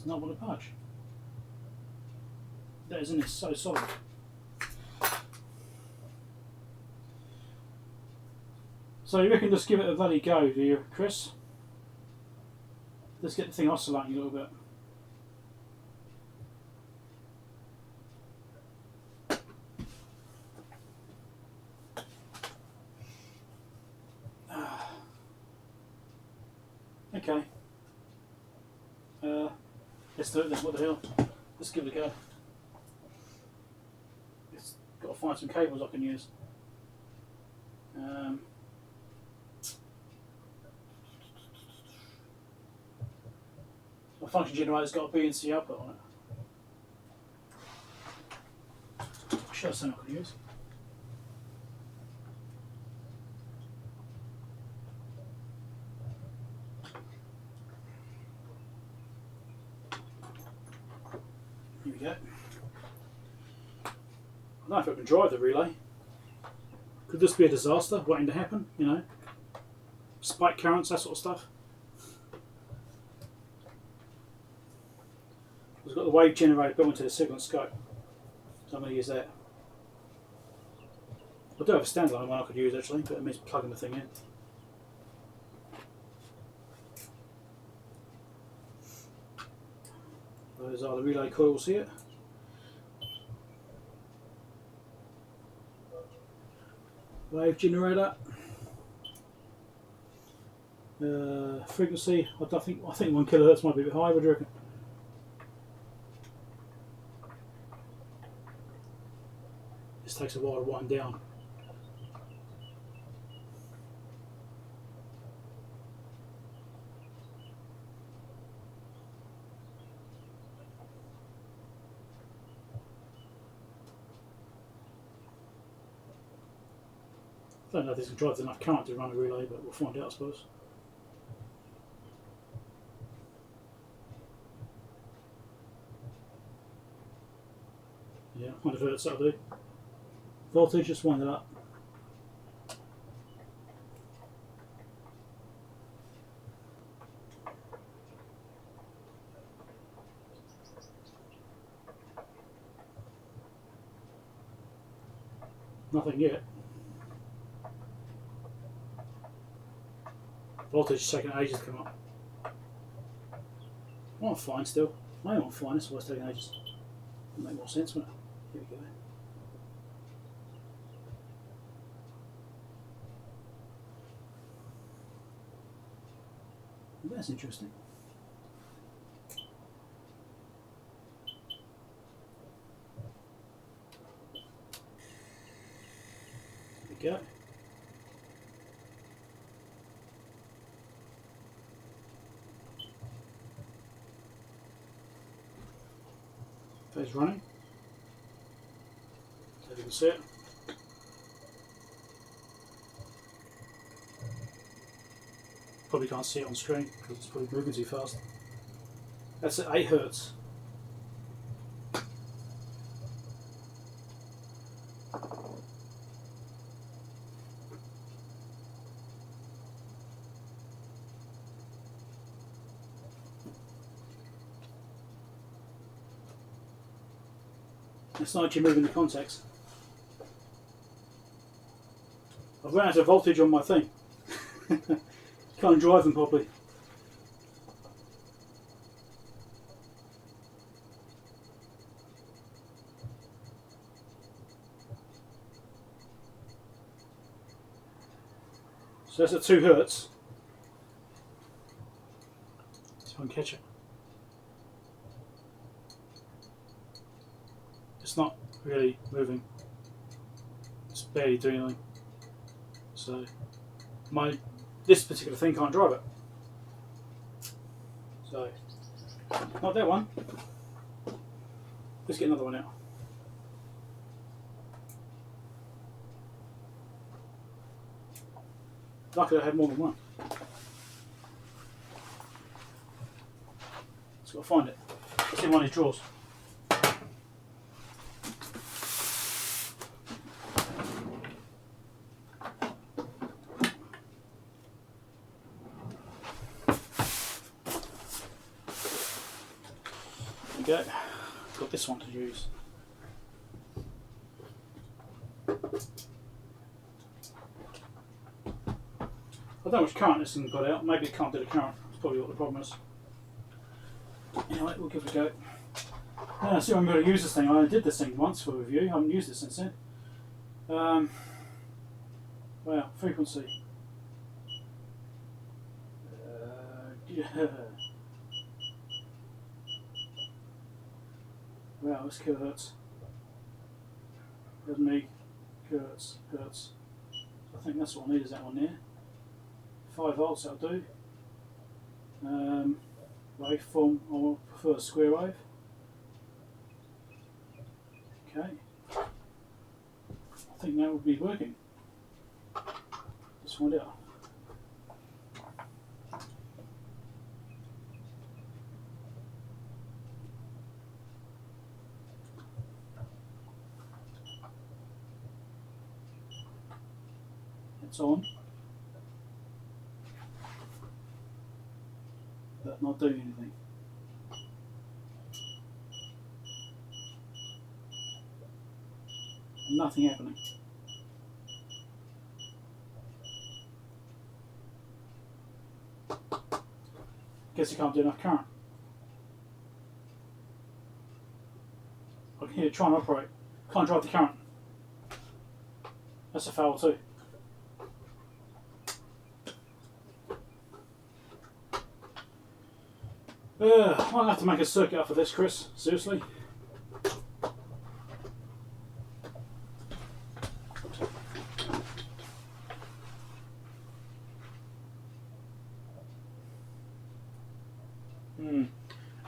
not want to budge. That isn't it so solid. So you reckon just give it a bloody go, do you, Chris? Let's get the thing oscillating a little bit. Okay. Let's do it then. What the hell? Let's give it a go. It's got to find some cables I can use. My function generator's got a B and C output on it. I should have something I can use. Here we go. I don't know if it can drive the relay. Could this be a disaster waiting to happen? You know, spike currents, that sort of stuff. It's got the wave generator built into the signal scope, so I'm going to use that. I do have a standalone one I could use actually, but it means plugging the thing in. Those are the relay coils here. Wave generator. Frequency. I think 1 kilohertz might be a bit high. What do you reckon? This takes a while to wind down. I don't know if this can drive enough current to run a relay, but we'll find out, I suppose. Yeah, 100 hertz that'll do. Voltage, just wind it up. Nothing yet. Voltage is taking ages to come up. I'm on fine still. I am on fine, that's why it's taking ages. It'll make more sense, won't it? Here we go. That's interesting. There we go. Phase running. So you can see it. Probably can't see it on screen because it's probably moving too fast. That's at 8 hertz. It's not actually moving the contacts. I've run out of voltage on my thing. Can't drive them properly. So that's at 2 hertz. See if I can catch it. It's not really moving. It's barely doing anything. So this particular thing can't drive it. So not that one. Let's get another one out. Luckily I had more than one. Just got to find it. It's in one of these drawers. go. Got this one to use. I don't know which current this thing got out. Maybe it can't do the current. That's probably what the problem is. Anyway, we'll give it a go. Yeah, see, I'm going to use this thing. I only did this thing once for review. I haven't used it since then. Wow, frequency. Yeah. Wow, this kilohertz. Doesn't me. Hertz. I think that's what I need, is that one there. 5 volts, that'll do. Waveform, I prefer a square wave. Okay. I think that would be working. Let's find out. It's on, but not doing anything. Nothing happening. Guess you can't do enough current. I can hear it trying to operate. Can't drive the current. That's a foul too. I'll have to make a circuit up for this, Chris. Seriously.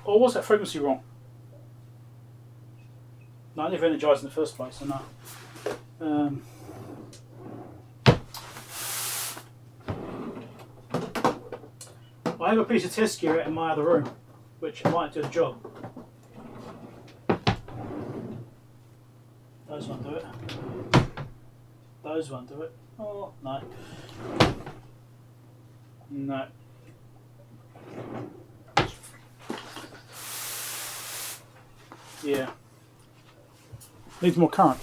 Or was that frequency wrong? No, I never energised in the first place, so no. I have a piece of test gear in my other room, which might do the job. Those won't do it. Those won't do it. Oh, no. No. Yeah. Needs more current.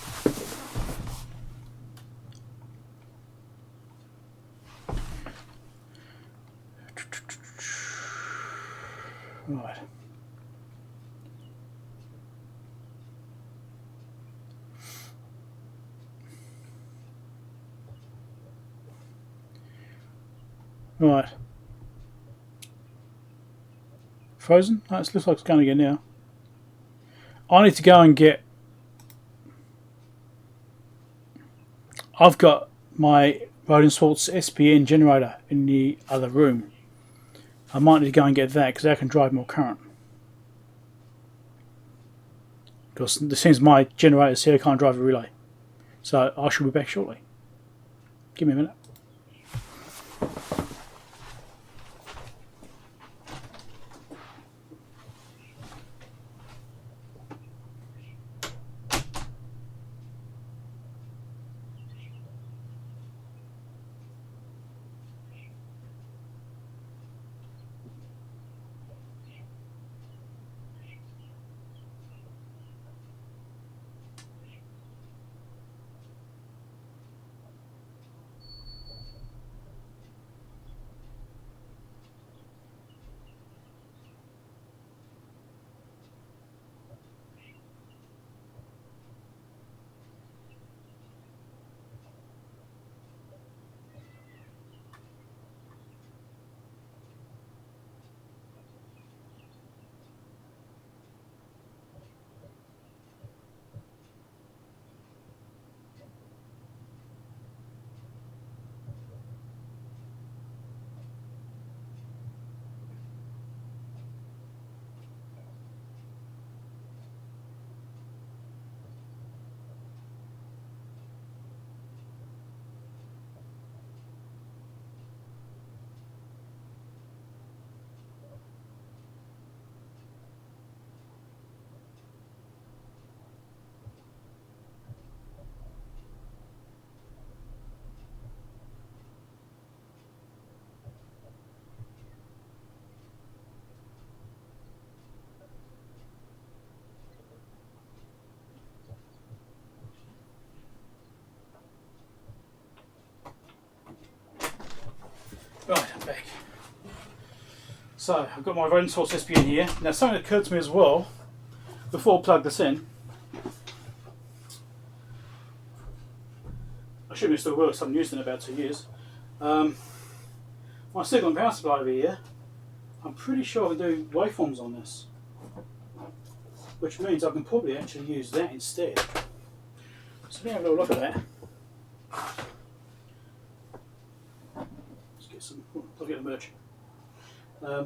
Right. Right. Frozen? Oh, it looks like it's going again now. I need to go and get... I've got my Road & Sports SPN generator in the other room. I might need to go and get that because that can drive more current. Because it seems my generator here can't drive a relay. So I shall be back shortly. Give me a minute. So I've got my own source SPN here. Now something occurred to me as well before I plug this in. I assume it still works, I haven't used it in about 2 years. My signal and power supply over here, I'm pretty sure I can do waveforms on this, which means I can probably actually use that instead. So let me have a little look at that. Let's get some, I'll get the merch. I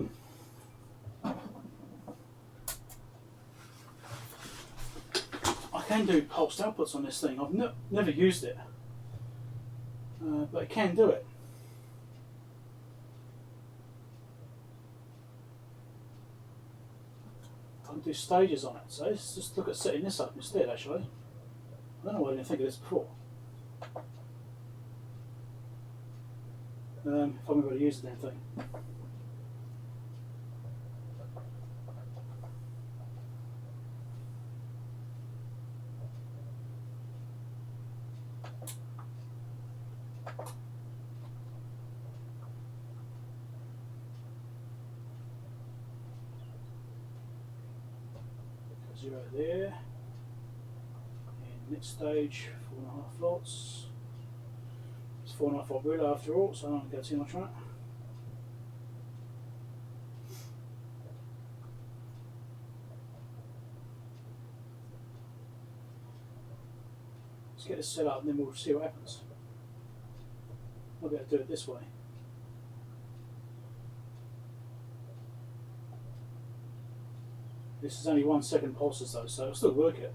can do pulsed outputs on this thing. I've never used it, but I can do it. I can do stages on it, so let's just look at setting this up instead actually. I don't know why I didn't think of this before. If I'm going to use the damn thing. Zero there, and next stage 4.5 volts. It's 4.5 volt relay after all, so I don't go too much on it. Let's get this set up and then we'll see what happens. I'll be able to do it this way. This is only 1 second pulses though, so it'll still work it.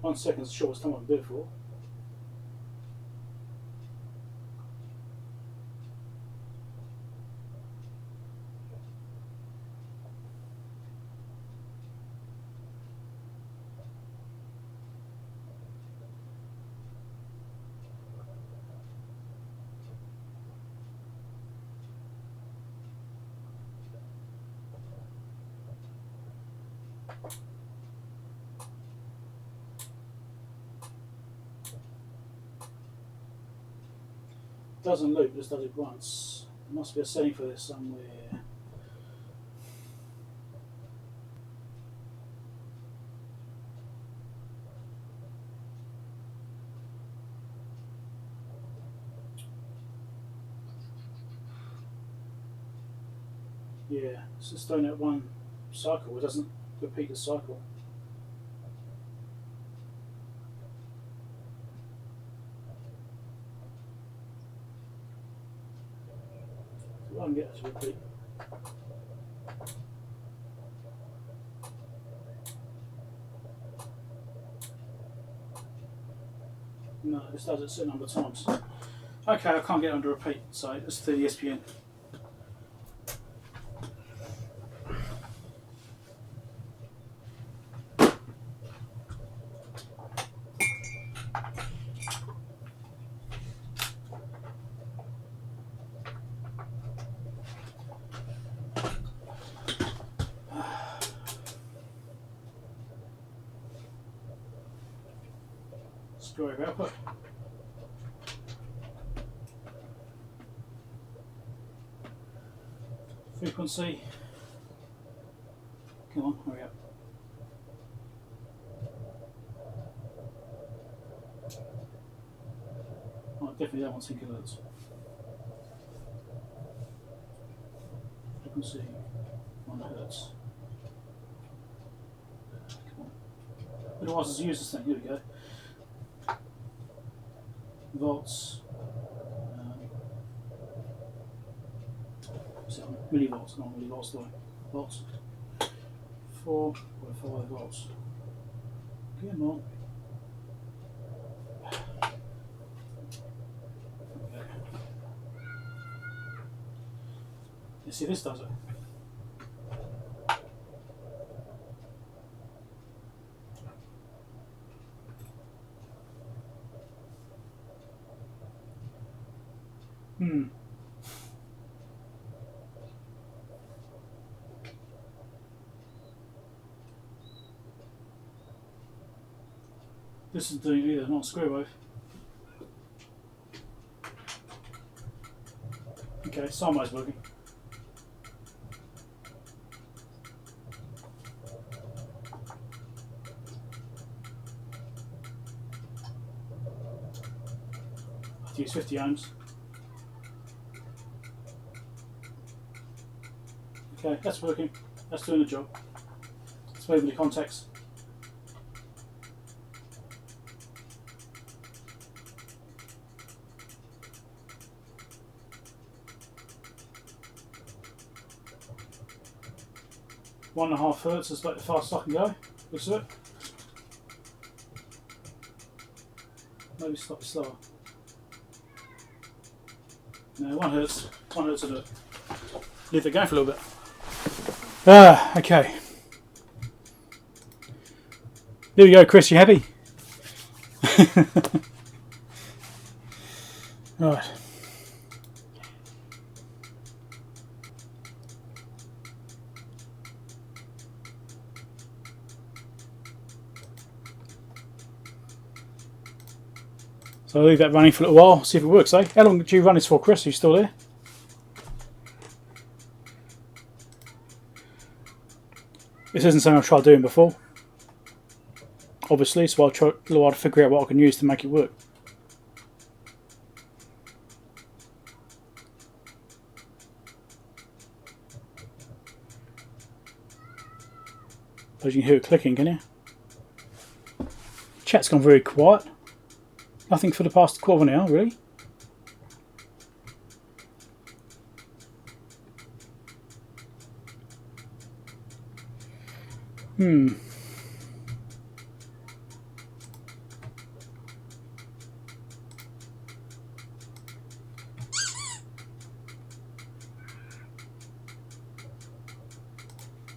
1 second's the shortest time I can do it for. Doesn't loop, just does it once. There must be a setting for this somewhere. Yeah, it's just doing that one cycle, it doesn't repeat the cycle. So I can get it to repeat. No, this does it a certain number of times. Okay, I can't get it on to repeat, so let's do the SPN. Screw wave output. Frequency. Come on, hurry up. Oh, I definitely don't want 10 kilohertz. Frequency 1 hertz. Come on. Otherwise, let's use this thing. Here we go. Volts. Millivolts, not millivolts though. Volts. 4.5 volts. Come on. Okay. You see, this does it. This is doing either, not square wave. Okay, sideways working. to use 50 ohms. Okay, that's working. That's doing the job. Let's move into contacts. One and a half hertz is about the fastest I can go. Looks of it. Maybe slightly slower. No, 1 hertz. 1 hertz will do it. Leave it going for a little bit. Okay. There we go, Chris. You happy? Right. So I'll leave that running for a little while, see if it works, eh? How long did you run this for, Chris? Are you still there? This isn't something I've tried doing before, obviously, so I'll try a little while to figure out what I can use to make it work. Suppose you can hear it clicking, can you? Chat's gone very quiet. Nothing for the past quarter of an hour, really.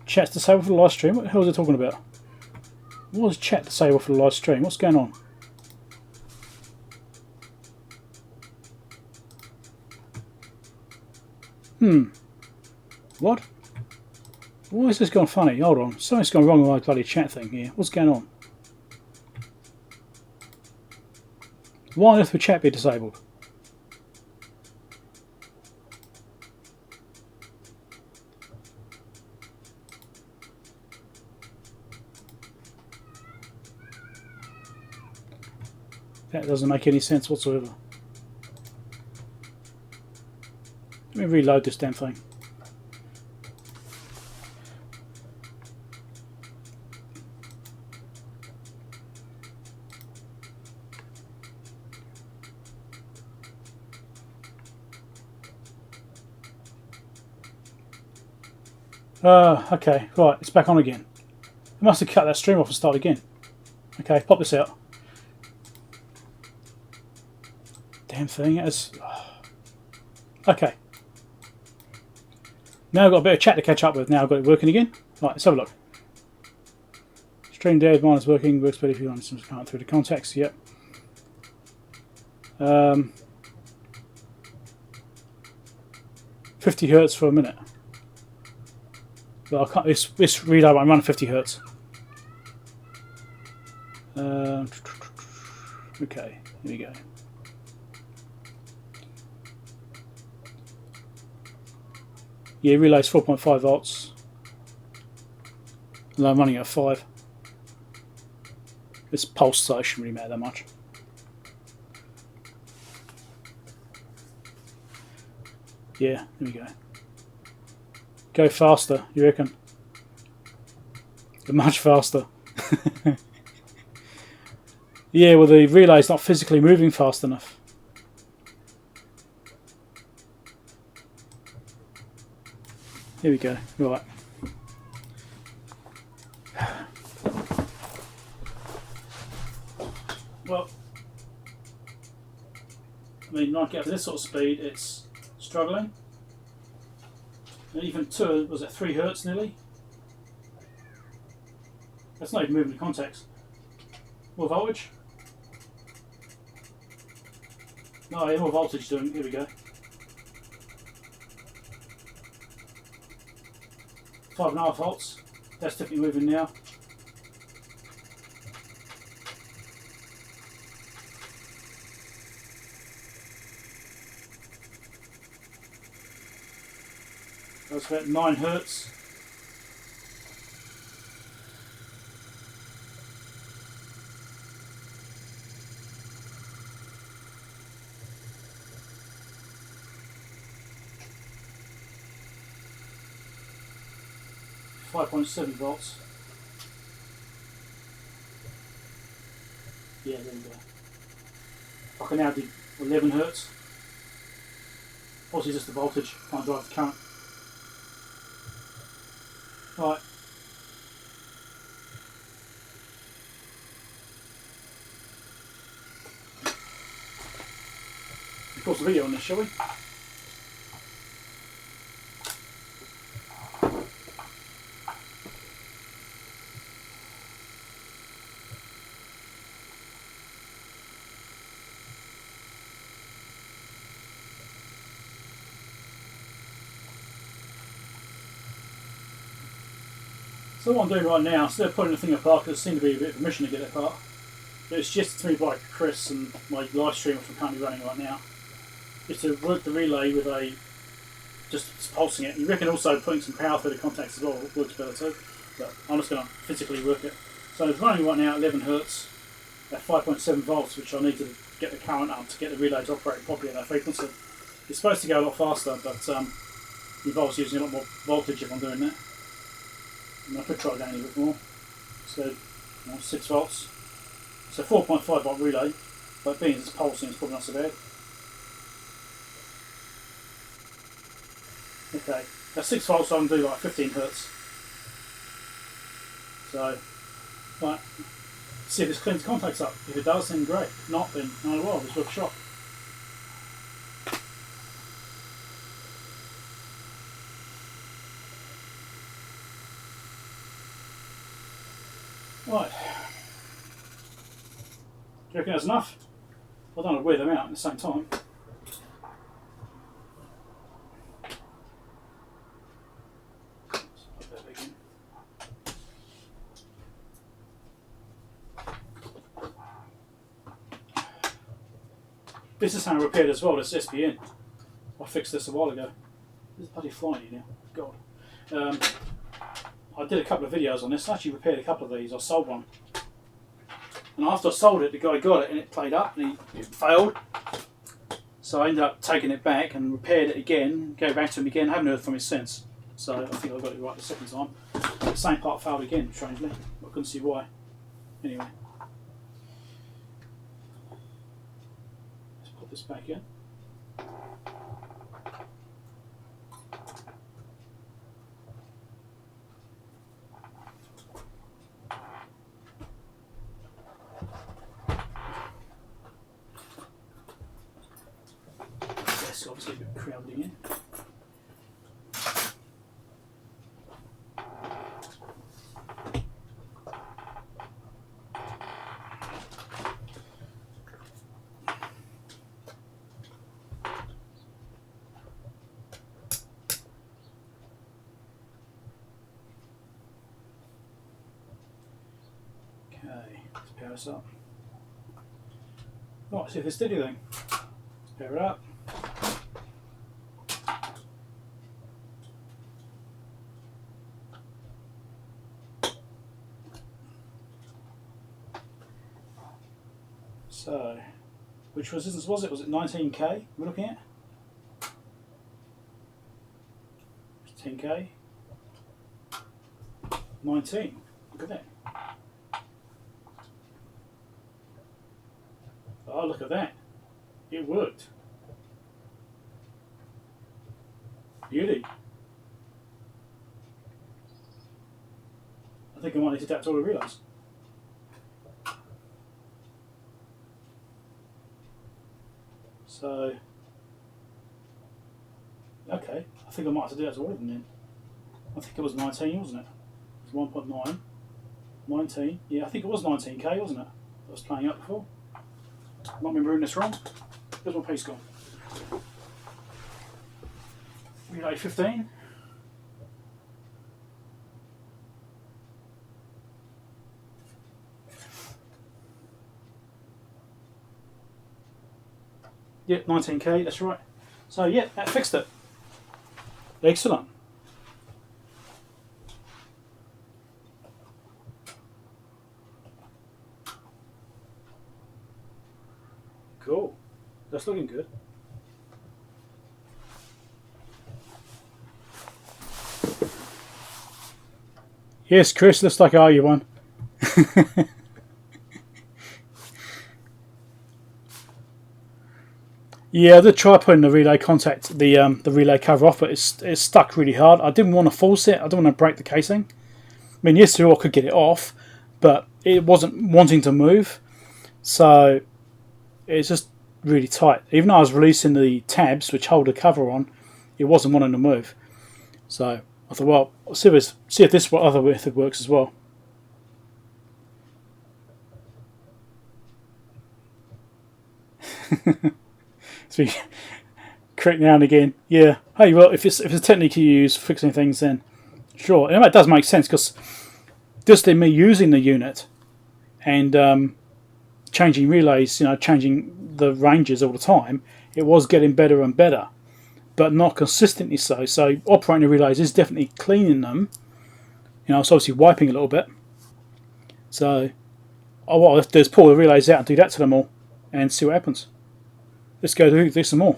Chat's disabled for the live stream? What the hell is it talking about? What is chat disabled for the live stream? What's going on? What? Why is this gone funny? Hold on. Something's gone wrong with my bloody chat thing here. What's going on? Why on earth would chat be disabled? That doesn't make any sense whatsoever. Let me reload this damn thing. Okay, right, it's back on again. I must have cut that stream off and start again. Okay, pop this out. Damn thing, it's... Okay. Now I've got a bit of chat to catch up with. Now I've got it working again. Right, let's have a look. Stream dead, mine is working, works better if you want some current through the contacts, yep. 50 hertz for a minute. Well, I can't, this relay won't run 50 hertz. Okay, here we go. Yeah, relay's 4.5 volts. And I'm running at 5. It's pulse, so it shouldn't really matter that much. Yeah, there we go. Go faster, you reckon? Much faster. Yeah, well, the relay's not physically moving fast enough. Here we go. Right. Well, I mean, not get up to this sort of speed, it's struggling. And even 2, was it 3 hertz nearly? That's not even moving the contacts. More voltage? No, yeah, more voltage doing. Here we go. 5.5 volts. That's definitely moving now. That's about 9 hertz. 5.7 volts. Yeah, there we go. I can now do 11 hertz. Obviously just the voltage, can't drive the current. Right. Of course, the video on this, shall we? So what I'm doing right now, instead of putting the thing apart, because it seemed to be a bit of a mission to get it apart, but it's suggested to me by Chris and my live stream, which I'm currently running right now, is to work the relay with just pulsing it. You reckon also putting some power through the contacts as well works better too, but I'm just going to physically work it. So it's running right now at 11 hertz at 5.7 volts, which I need to get the current up to get the relay to operate properly at that frequency. It's supposed to go a lot faster, but involves using a lot more voltage if I'm doing that. And I could try down a bit more. So 6 volts. So 4.5 volt relay, but being it's pulsing, it's probably not so bad. Okay, at 6 volts I can do like 15 hertz. So, right, see if this cleans contacts up. If it does, then great. If not, then oh well, it's worth a shot. Right. Do you reckon that's enough? I don't want to wear them out at the same time. This is how I repaired as well, this SPN. I fixed this a while ago. This is bloody flying now. God. I did a couple of videos on this. I actually repaired a couple of these. I sold one. And after I sold it, the guy got it and it played up and it failed. So I ended up taking it back and repaired it again, go back to him again. I haven't heard from him since. So I think I got it right the second time. The same part failed again, strangely. I couldn't see why. Anyway. Let's put this back in. Obviously a bit crowded in. Okay, let's power this up. Right, see if it's steady then. Let's power it up. So, which resistance was it? Was it 19k we're looking at? 10k? 19. Look at that. Oh, look at that. It worked. Beauty. I think I might need to adapt all the relays. So, okay, I think I might have to do that to all of them then. I think it was 19, wasn't it? It was 1.9, 19, yeah, I think it was 19k, wasn't it? I was playing up before. Might be remembering this wrong. Where's my piece gone? Relay 15. Yep, 19k, that's right. So yeah, that fixed it. Excellent. Cool. That's looking good. Yes, Chris, looks like I owe you one. Yeah, I did try putting the relay contact, the relay cover off, but it's stuck really hard. I didn't want to force it. I didn't want to break the casing. I mean, yes, I could get it off, but it wasn't wanting to move. So it's just really tight. Even though I was releasing the tabs which hold the cover on, it wasn't wanting to move. So I thought, well, I'll see if this other method works as well. So correct now and again. Yeah. Hey, well, if it's a technique you use for fixing things, then sure. And it does make sense because just in me using the unit and changing relays, changing the ranges all the time, it was getting better and better, but not consistently so. So operating the relays is definitely cleaning them. It's obviously wiping a little bit. So what I'll have to do is pull the relays out and do that to them all and see what happens. Let's go do some more.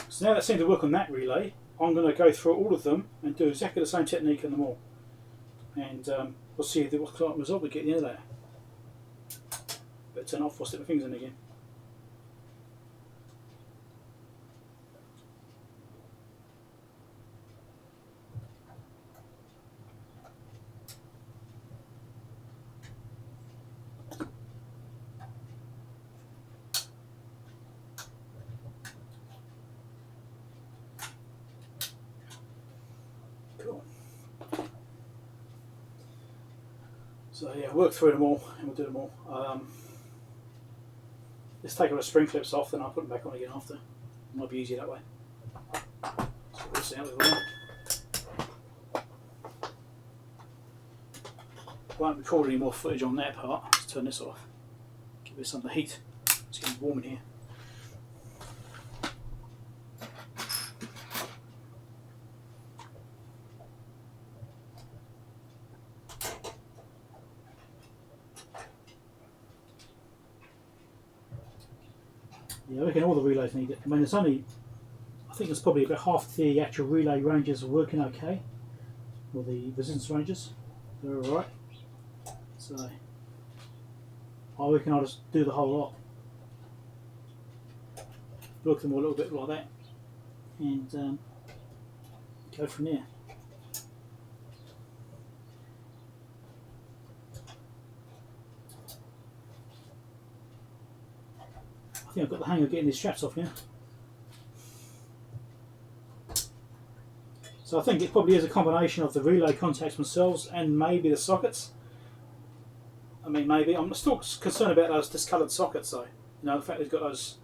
So now that seemed to work on that relay, I'm going to go through all of them and do exactly the same technique on them all. And we'll see what kind of result we get at the end of that. Better turn off or stick my fingers in again. Cool. So yeah, work through them all and we'll do them all. Let's take all the spring clips off, then I'll put them back on again after. It might be easier that way. So we'll see how we go. Won't record any more footage on that part. Let's turn this off. Give it some of the heat. It's getting warm in here. Yeah, I reckon all the relays need it. I mean, I think it's probably about half the actual relay ranges are working okay. Or the resistance ranges. They're alright. So, I reckon I'll just do the whole lot. Work them all a little bit like that. And go from there. I think I've got the hang of getting these straps off now. So I think it probably is a combination of the relay contacts themselves and maybe the sockets. I mean, maybe. I'm still concerned about those discoloured sockets though. The fact they've got those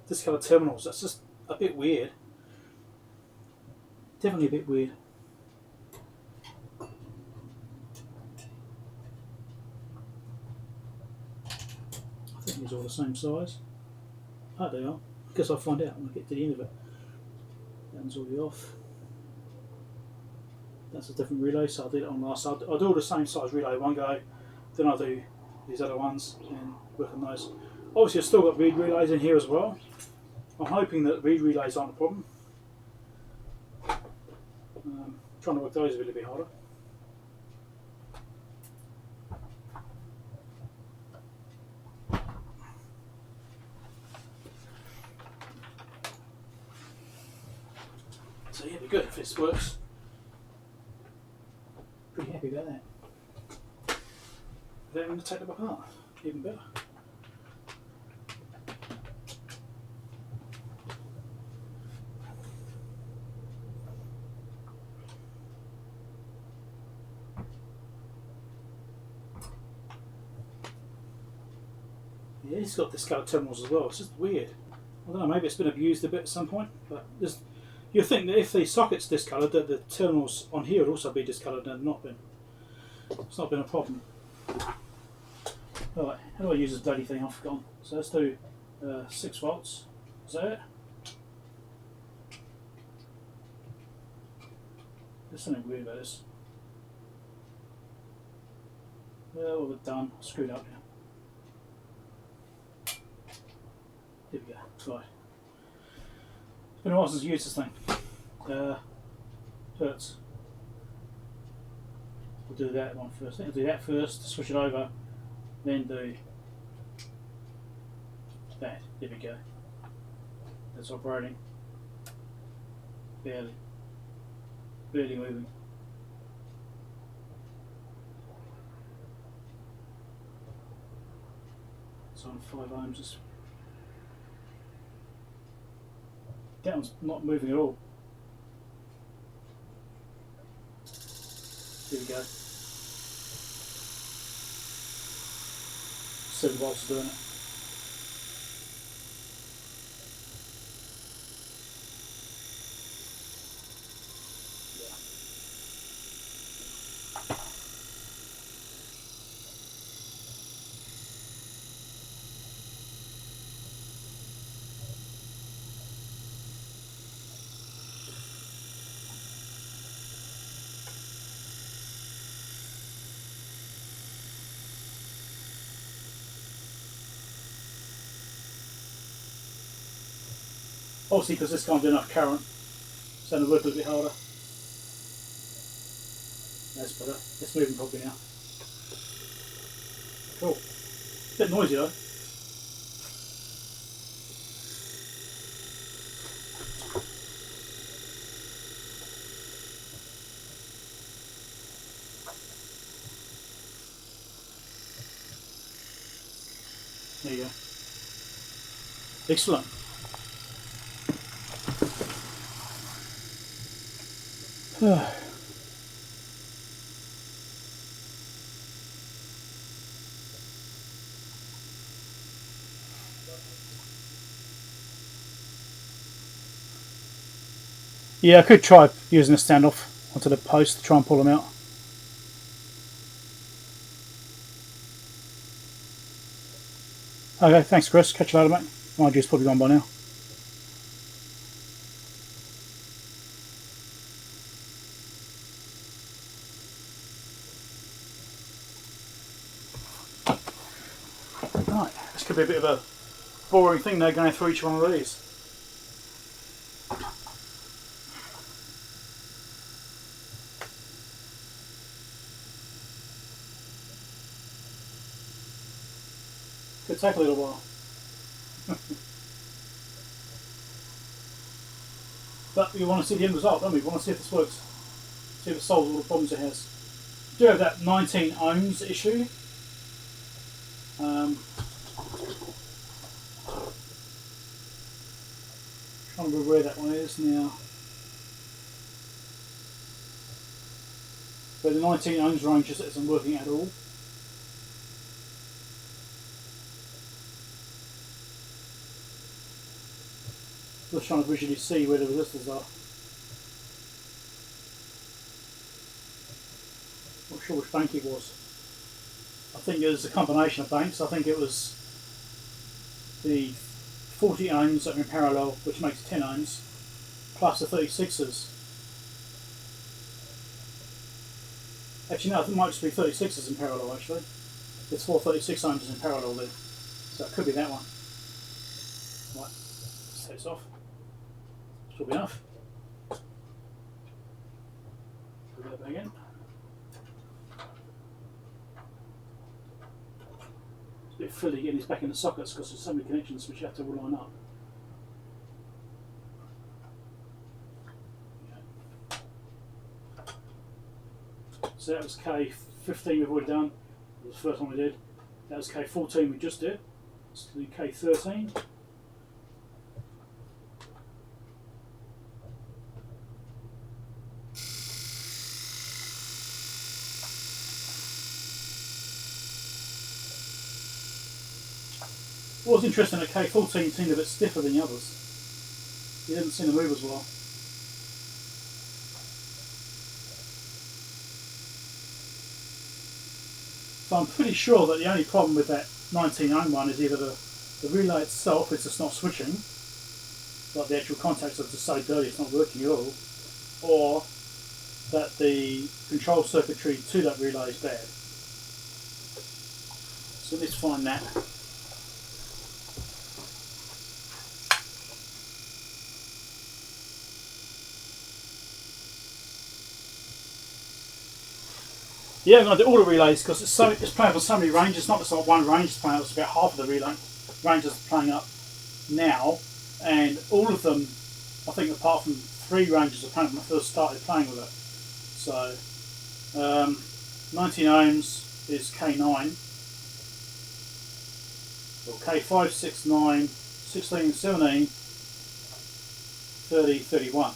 discoloured terminals. That's just a bit weird. Definitely a bit weird. I think these are all the same size. Oh, they are. I guess I'll find out when I get to the end of it. That one's already off. That's a different relay, so I'll do that on last. I'll do all the same size relay one go, then I'll do these other ones and work on those. Obviously I've still got reed relays in here as well. I'm hoping that reed relays aren't a problem. Trying to work those a little bit harder. So yeah, it'd be good if this works. Pretty happy about that. Without having to take them apart, even better. Yeah, it's got discoloured terminals as well. It's just weird. I don't know, maybe it's been abused a bit at some point, but you'd think that if the socket's discoloured, that the terminals on here would also be discoloured and not been. It's not been a problem. Alright, how do I use this bloody thing? I've forgotten. So let's do 6 volts. Is that it? There's something weird about this. Well, we're done. Screwed up now. Here we go. Right. Anyone else has used this thing? Hertz. We'll do that one first. I think I'll do that first, switch it over, then do that. There we go. That's operating. Barely moving. It's on 5 ohms. That one's not moving at all. Here we go. 7 volts doing it. Obviously, because this can't do enough current, it's going to work a little bit harder. That's better. It's moving properly now. Cool. A bit noisy though. There you go. Excellent. Yeah, I could try using a standoff onto the post to try and pull them out. Okay, thanks Chris. Catch you later, mate. My juice probably gone by now. Right, this could be a bit of a boring thing though, going through each one of these. Could take a little while. But we want to see the end result, don't we? We want to see if this works. See if it solves all the problems it has. We do have that 19 ohms issue. Trying to remember where that one is now. But the 19 ohms range just isn't working at all. Just trying to visually see where the resistors are. Not sure which bank it was. I think it was a combination of banks. I think it was the 40 ohms that are in parallel, which makes 10 ohms, plus the 36s. Actually, no, I think it might just be 36s in parallel, actually. There's 4 36 ohms in parallel there. So it could be that one. Right, let's take this off. Should be enough. Put that back in. It's a bit fiddly getting these back in the sockets because there's so many connections which you have to line up. So that was K15 we've already done. That was the first one we did. That was K14 we just did. Let's do K13. What was interesting at K14 seemed a bit stiffer than the others. You didn't seem to move as well. So I'm pretty sure that the only problem with that 19 ohm one is either the relay itself is just not switching, like the actual contacts are just so dirty it's not working at all, or that the control circuitry to that relay is bad. So let's find that. Yeah, I'm going to do all the relays because it's playing on so many ranges. It's not just like one range it's playing, it's about half of the relay ranges playing up now. And all of them, I think apart from 3 ranges, are playing when I first started playing with it. So, 19 ohms is K9. Or K5, 6, 9, 16, 17, 30, 31.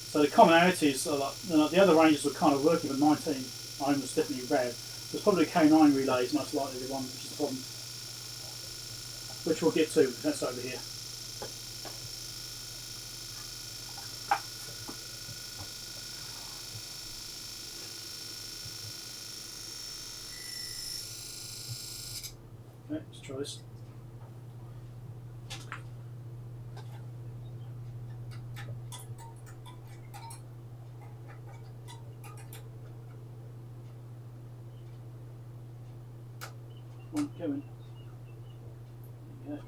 So the commonalities are like, the other ranges were kind of working, but 19 ohm was definitely rad. So it's probably K9 relays most likely the one, which is the problem. Which we'll get to, that's over here. Okay, let's try this. Come on, go in. There you go.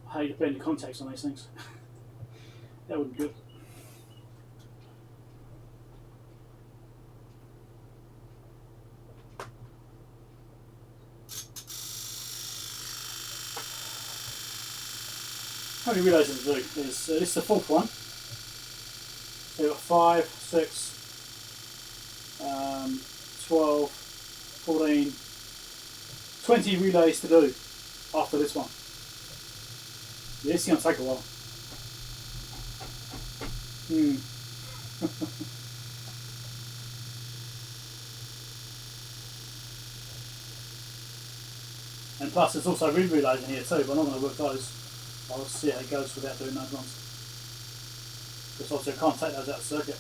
I hate to bend the contacts on these things. That wouldn't be good. How many relays does it do? This is the 4th one. So you've got 5, 6, 12, 14, 20 relays to do after this one. Yeah, this is going to take a while. And plus there's also read relays in here too, but I'm not going to work those. I'll see how it goes without doing those ones. Because obviously I can't take those out of circuit.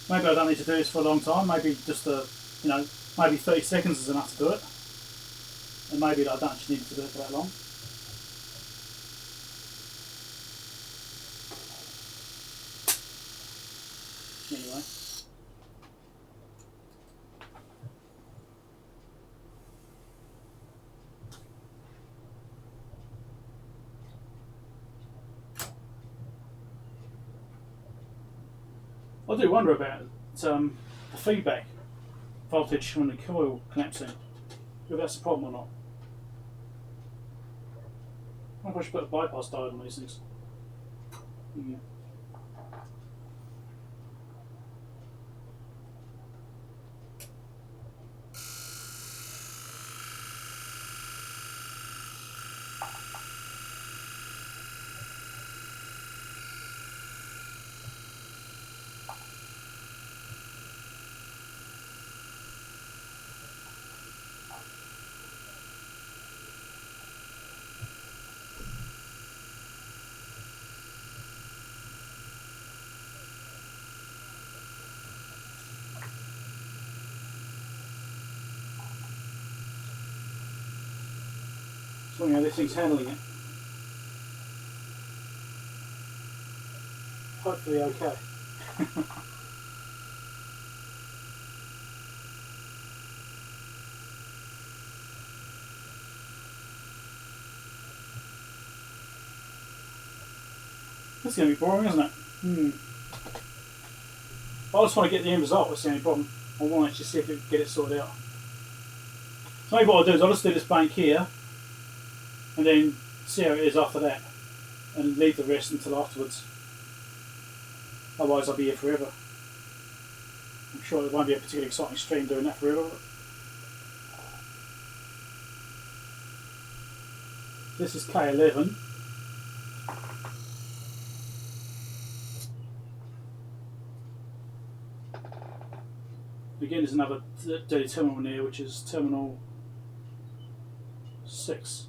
Maybe I don't need to do this for a long time. Maybe just maybe 30 seconds is enough to do it. And maybe I don't actually need to do it for that long. Anyway. I do wonder about the feedback voltage when the coil collapsing. If that's a problem or not. I wonder if I should put a bypass diode on these things. Yeah. So how this thing's handling it. Hopefully okay. This is going to be boring, isn't it? I just want to get the end result, that's the only problem. I want to actually see if it can get it sorted out. So maybe what I'll do is I'll just do this bank here and then see how it is after that and leave the rest until afterwards. Otherwise I'll be here forever. I'm sure it won't be a particularly exciting stream doing that forever. This is K11. Again, there's another dirty terminal in there, which is terminal 6.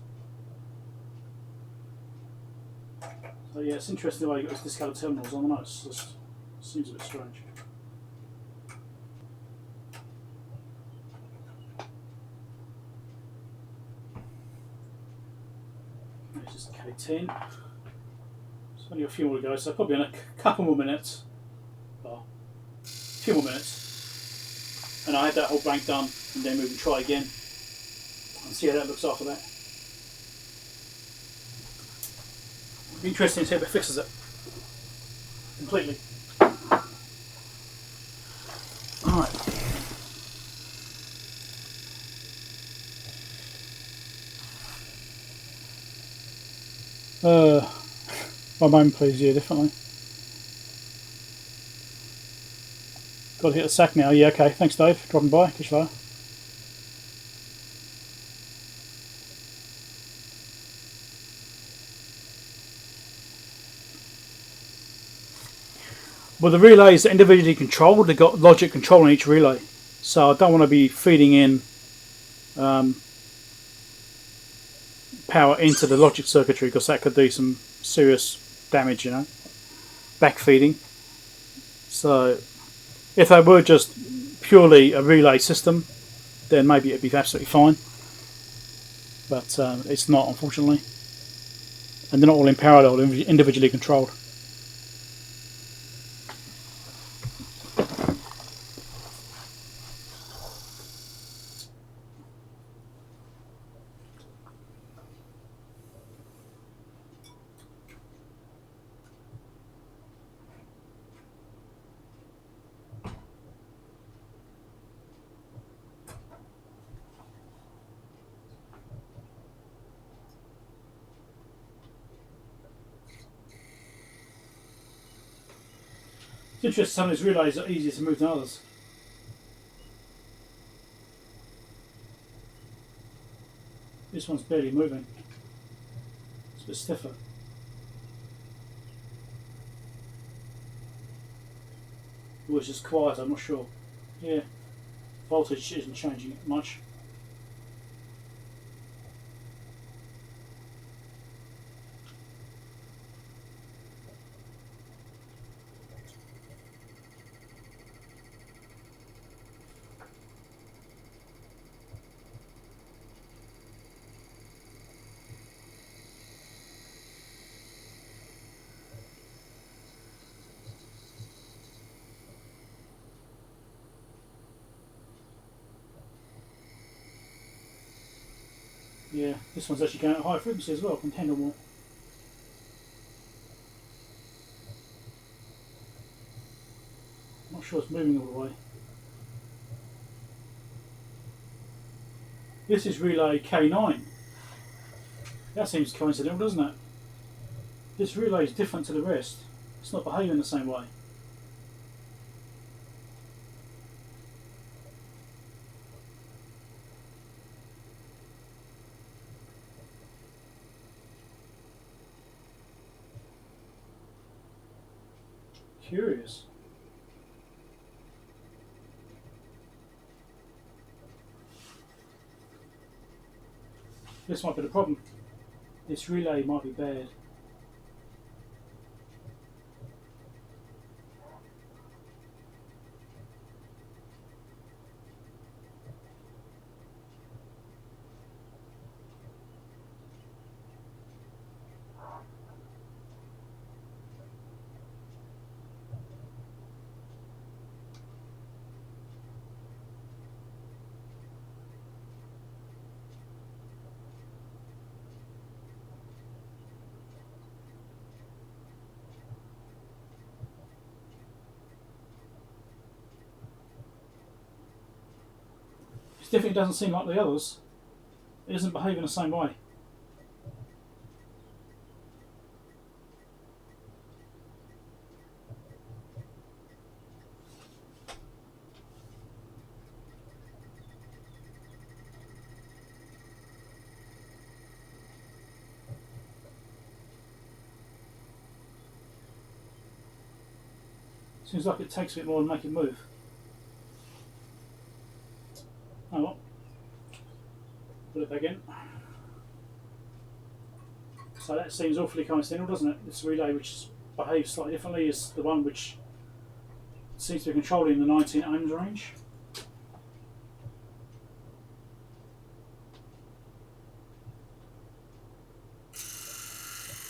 So yeah, it's interesting the way you got these discoloured terminals on the notes. It seems a bit strange. This is K10. There's only a few more to go, so probably in a couple more minutes. Well, a few more minutes. And I had that whole bank done, and then we can try again. and see how that looks after that. Be interesting to see if it fixes it completely. Alright. One moment please, yeah, definitely. Got to hit the sack now, yeah, okay, thanks Dave, dropping by, catch you later. Well, the relays are individually controlled. They've got logic controlling each relay. So I don't want to be feeding in power into the logic circuitry because that could do some serious damage, you know, backfeeding. So if they were just purely a relay system, then maybe it'd be absolutely fine. But it's not, unfortunately. And they're not all in parallel, they're individually controlled. It's interesting, some of these relays are easier to move than others. This one's barely moving. It's a bit stiffer. Or it's just quiet, I'm not sure. Yeah, voltage isn't changing much. Yeah, this one's actually going at high frequency as well, can handle more. Not sure it's moving all the way. This is relay K9. That seems coincidental, doesn't it? This relay is different to the rest. It's not behaving the same way. Curious. This might be the problem. This relay might be bad. It definitely doesn't seem like the others. It isn't behaving the same way. Seems like it takes a bit more to make it move. Oh well. Put it back in. So that seems awfully coincidental, doesn't it? This relay which behaves slightly differently is the one which seems to be controlling the 19 ohms range.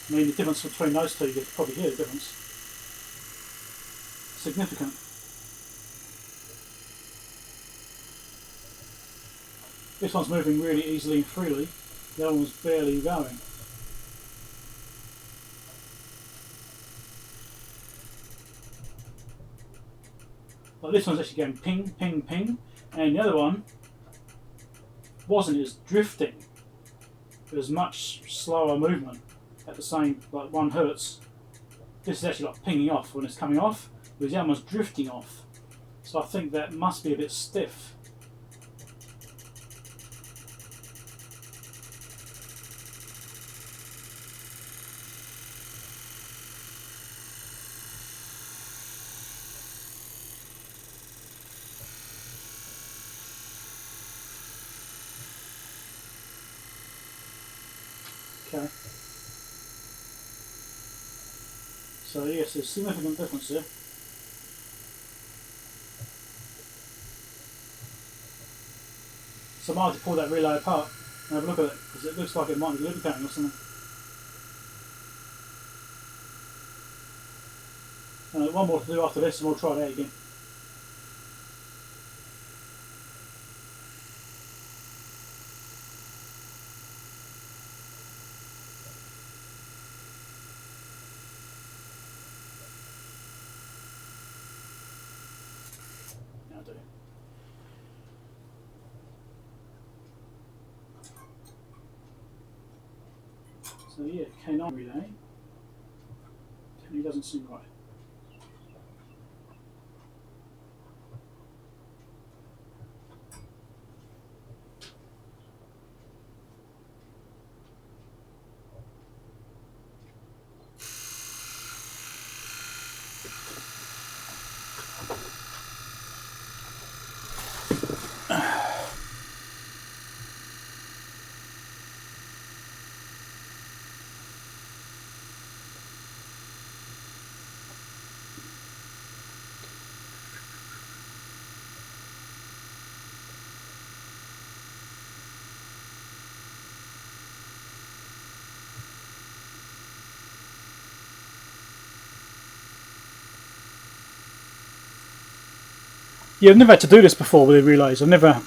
I mean, the difference between those two, you can probably hear the difference. Significant. This one's moving really easily and freely. The other one's barely going. But this one's actually going ping, ping, ping, and the other one wasn't. It was drifting. It was much slower movement at the same, like 1 hertz. This is actually like pinging off when it's coming off, whereas the other one's drifting off. So I think that must be a bit stiff. Okay. So yes, there's a significant difference there. So I might have to pull that relay apart and have a look at it, because it looks like it might be lubricating or something. One more to do after this and we'll try it out again. Now do. So yeah, K9 relay definitely doesn't seem right. Yeah, I've never had to do this before with the relays. I've never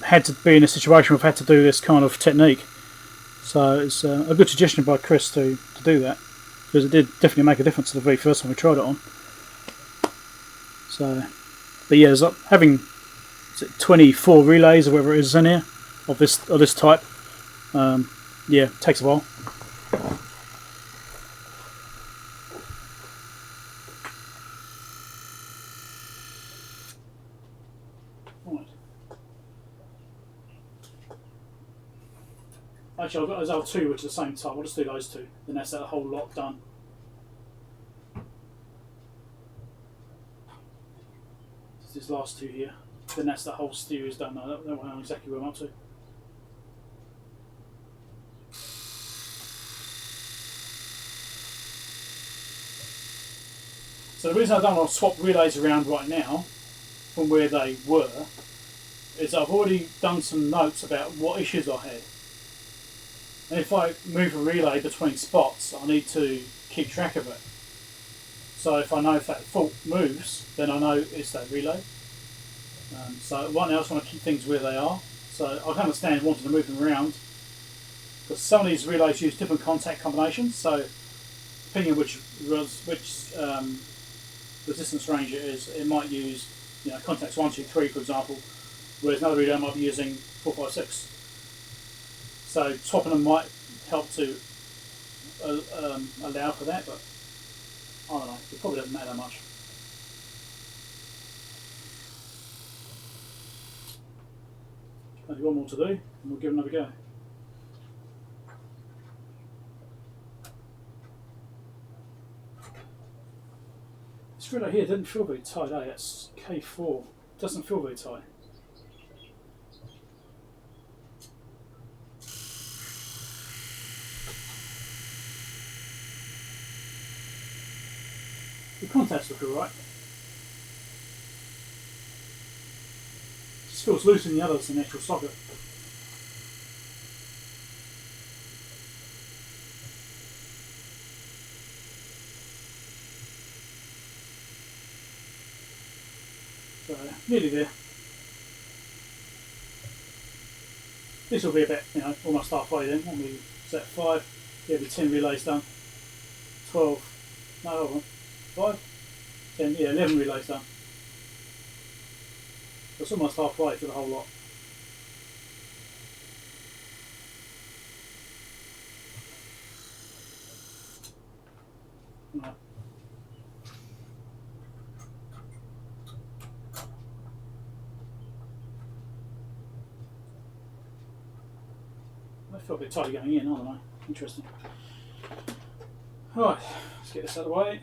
had to be in a situation where I've had to do this kind of technique. So it's a good suggestion by Chris to do that, because it did definitely make a difference to the very first time we tried it on. So, but yeah, having 24 relays or whatever it is in here of this type. Yeah, it takes a while. Right. Actually, I've got those other two which are the same type. I'll just do those two. Then that's that whole lot done. These last two here. Then that's the whole stew is done. I don't know exactly where I'm up to. So the reason I don't want to swap relays around right now from where they were is I've already done some notes about what issues I had. And if I move a relay between spots, I need to keep track of it. So if I know if that fault moves, then I know it's that relay. So right now I just want to keep things where they are. So I can understand wanting to move them around, because some of these relays use different contact combinations. So depending on which resistance range it is, it might use contacts 1, 2, 3, for example, whereas another relay might be using 4, 5, 6. So swapping them might help to allow for that, but I don't know. It probably doesn't matter much. Only one more to do, and we'll give it another go. This relay here didn't feel very tight, eh? It's K4. It doesn't feel very tight. The contacts look alright. Just feels loose in the others in the actual socket. So, nearly there. This will be about, almost halfway then. When we set 5, there'll be 10 relays done. 12, no, hold on. 5, 10, yeah, 11 relays done. That's almost halfway for the whole lot. Right. I feel a bit tight going in, aren't I? Interesting. Alright, let's get this out of the way.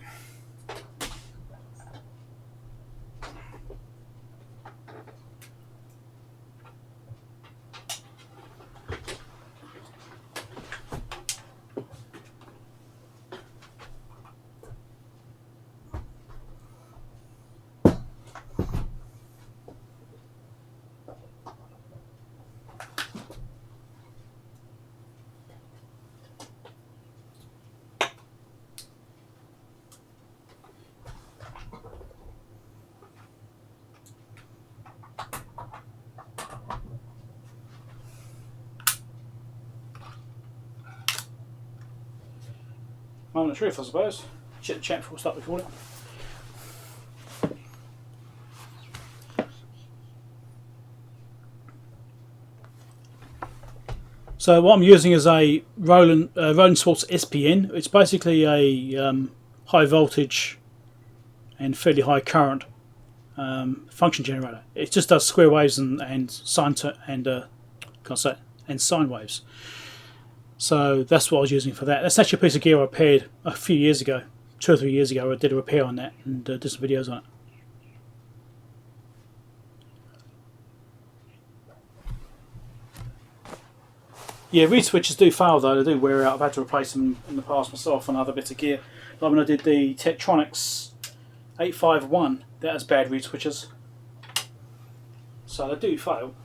Moment of truth, I suppose. Check the chat before we start recording. So what I'm using is a Roland Swartz SPN. It's basically a high voltage and fairly high current function generator. It just does square waves and sine waves. So that's what I was using for that. That's actually a piece of gear I repaired a few years ago, 2 or 3 years ago. I did a repair on that and did some videos on it. Yeah, reed switches do fail though. They do wear out. I've had to replace them in the past myself on other bits of gear. Like when I did the Tektronix 851, that has bad reed switches. So they do fail.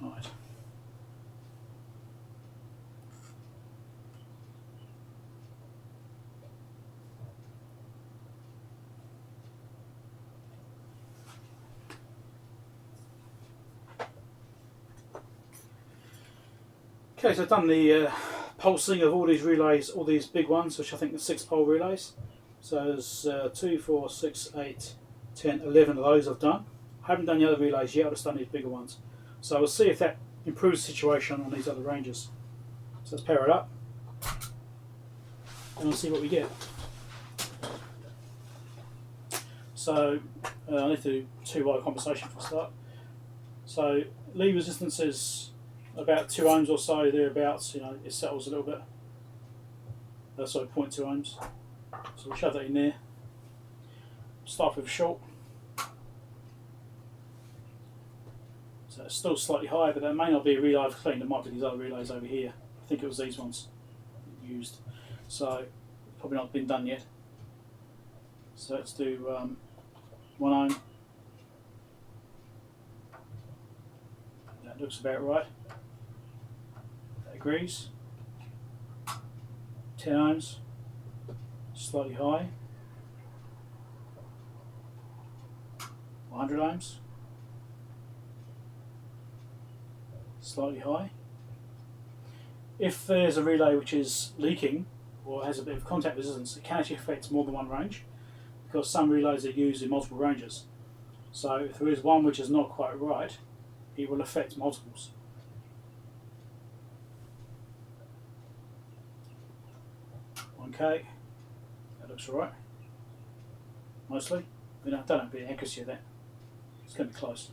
Right. Okay, so I've done the pulsing of all these relays, all these big ones, which I think are 6-pole relays. So there's 2, 4, 6, 8, 10, 11 of those I've done. I haven't done the other relays yet, I've just done these bigger ones. So we'll see if that improves the situation on these other ranges. So let's pair it up and we'll see what we get. So I need to do 2-wire compensation for a start. So lead resistance is about 2 ohms or so, thereabouts. It settles a little bit. Sorry, 0.2 ohms. So we'll shove that in there. Start with a short. So it's still slightly higher, but that may not be a relay I've cleaned. There might be these other relays over here. I think it was these ones used. So probably not been done yet. So let's do 1 ohm. That looks about right. That agrees. 10 ohms. Slightly high. 100 ohms. Slightly high. If there's a relay which is leaking or has a bit of contact resistance, it can actually affect more than one range, because some relays are used in multiple ranges. So if there is one which is not quite right, it will affect multiples. Okay, that looks alright. Mostly. I don't have the accuracy of that. It's going to be close.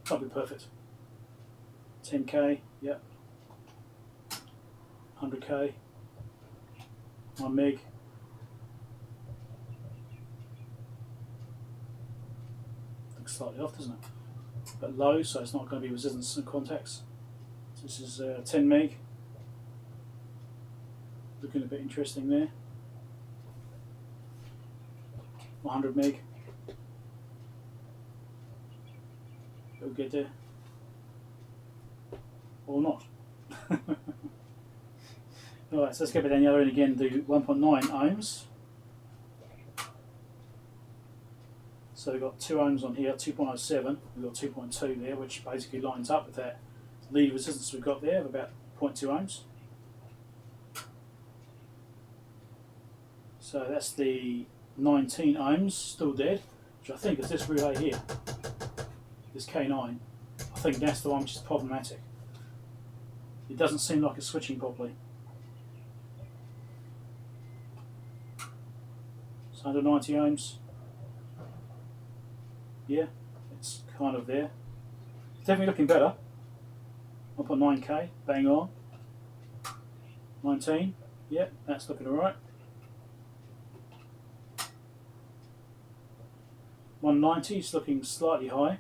Can't be perfect. 10k, yep. 100k. 1 meg. Looks slightly off, doesn't it? But low, so it's not going to be resistance and contacts. So this is 10 meg. Looking a bit interesting there. 100 meg. It'll get there. Or not. Alright, so let's go back down the other end again, do 1.9 ohms. So we've got 2 ohms on here, 2.07, we've got 2.2 there, which basically lines up with that lead resistance we've got there of about 0.2 ohms. So that's the 19 ohms, still dead, which I think is this relay here, this K9. I think that's the one which is problematic. It doesn't seem like it's switching properly. So under 90 ohms. Yeah, it's kind of there. It's definitely looking better. 1.9k, bang on. 19, yeah, that's looking alright. 190 is looking slightly high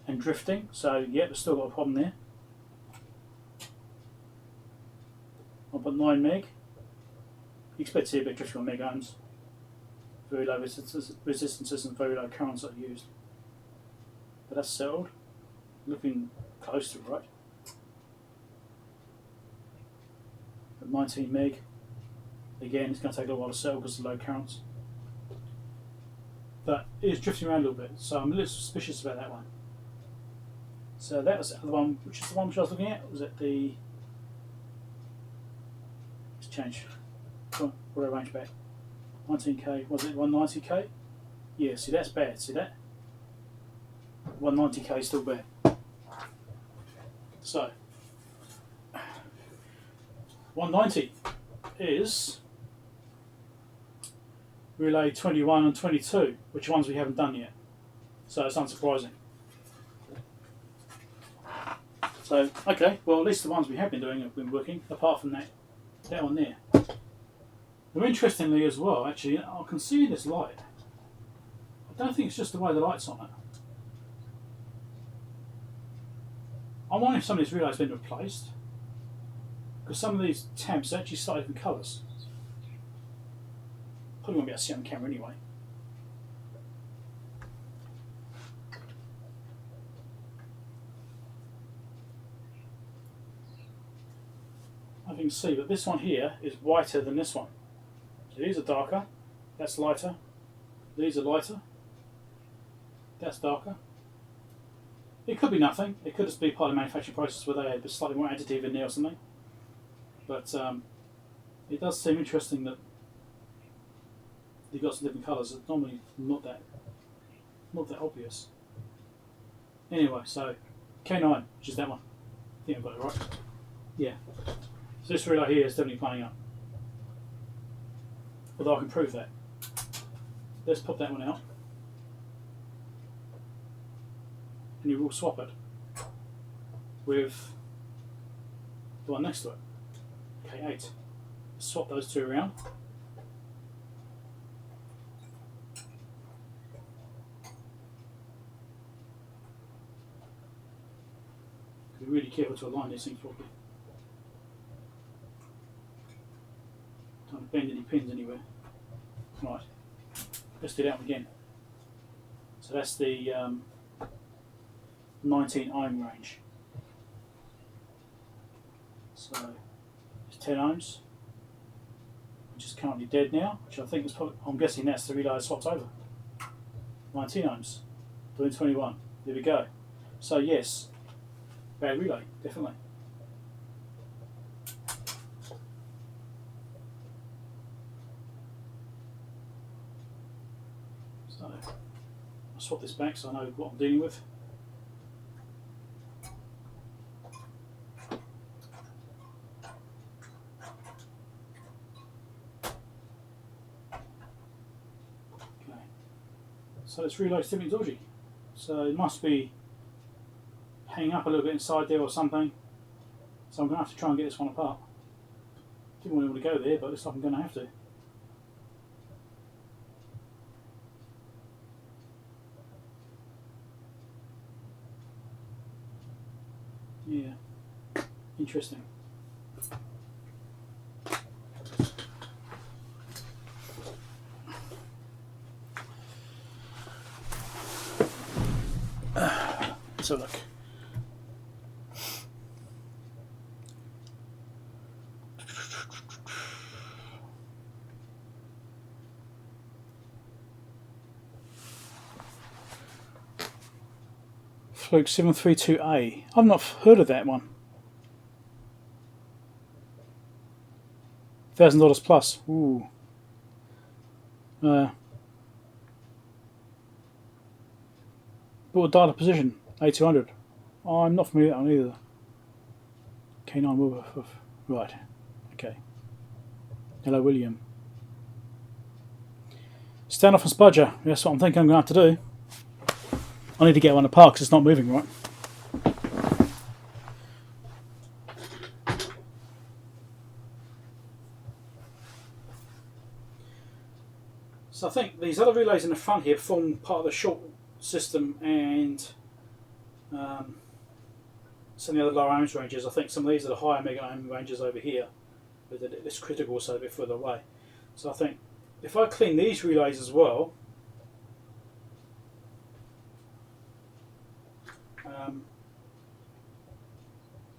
and drifting, so yeah, we've still got a problem there. 1.9 meg. You expect to see a bit of drifting on meg ohms. Very low resistances and very low currents that are used. But that's settled. Looking close to it, right? At 19 meg. Again, it's going to take a little while to settle because of low currents. But it is drifting around a little bit, so I'm a little suspicious about that one. So that was the one, which is the one which I was looking at. Was it the... Let's change. Come on, what do I range back? 19k, was it 190k? Yeah, see that's bad, see that? 190k is still bad. So, 190 is relay 21 and 22, which ones we haven't done yet. So it's unsurprising. So, okay, well at least the ones we have been doing have been working, apart from that one there. Now, interestingly as well, actually, I can see this light. I don't think it's just the way the light's on it. I wonder if some of these relays have been replaced, because some of these tabs actually start different colours. Probably won't be able to see on camera anyway. I can see that this one here is whiter than this one. So these are darker, that's lighter, these are lighter, that's darker. It could be nothing, it could just be part of the manufacturing process where they had slightly more additive in there or something. But it does seem interesting that you've got some different colours. It's normally not that obvious. Anyway, so K9, which is that one. I think I've got it right. Yeah. So this relay here is definitely playing up. Although I can prove that. Let's pop that one out. And you will swap it with the one next to it. K8. Swap those two around. Be really careful to align these things properly. Don't bend any pins anywhere. Right, let's do that one again. So that's the 19 ohm range. So it's 10 ohms, which is currently dead now, which I think is probably, I'm guessing that's the relay I swapped over. 19 ohms, doing 21. There we go. So yes, bad relay, definitely. So I'll swap this back so I know what I'm dealing with. Okay. So this relay's still dodgy. So it must be hanging up a little bit inside there or something. So I'm going to have to try and get this one apart. Didn't really want to go there, but it looks like I'm going to have to. Yeah, interesting. Let's have a look. Fluke 732A. I've not heard of that one. $1,000 plus. Ooh. Bought a data position. A200. I'm not familiar with that one either. K9 Wilberforce. Right. Okay. Hello, William. Standoff and spudger. That's what I'm thinking I'm going to have to do. I need to get one apart because it's not moving right. So I think these other relays in the front here form part of the short system, and some of the other lower ohms ranges. I think some of these are the higher mega ohm ranges over here, but this critical also a bit further away. So I think if I clean these relays as well,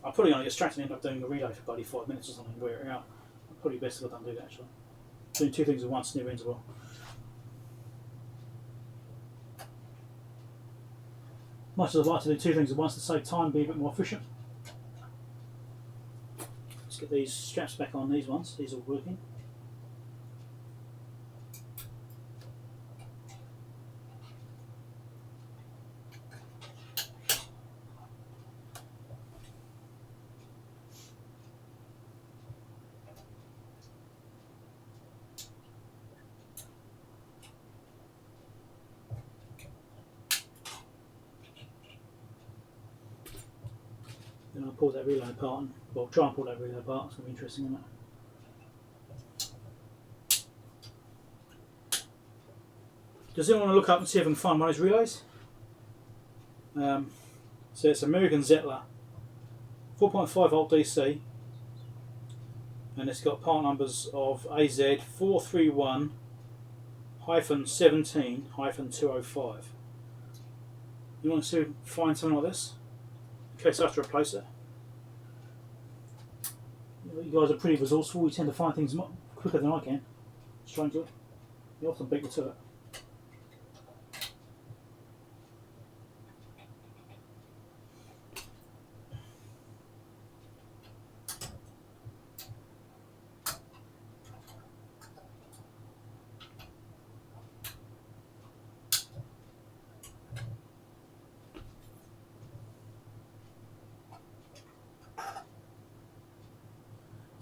I'll probably only distract and end up doing the relay for bloody 5 minutes or something, wear it out. I'll probably best if I don't do that actually. Doing two things at once near interval. Much as I'd like to do two things at once to save time, be a bit more efficient. Let's get these straps back on these ones, these are working. Then I'll pull that relay apart, and, well, try and pull that relay apart. It's going to be interesting, isn't it? Does anyone want to look up and see if I can find one of those relays? So it's American Zettler, 4.5 volt DC, and it's got part numbers of AZ431-17-205. You want to find something like this? In case I have to replace it. You guys are pretty resourceful, you tend to find things quicker than I can. Strangely. You often beat me to it.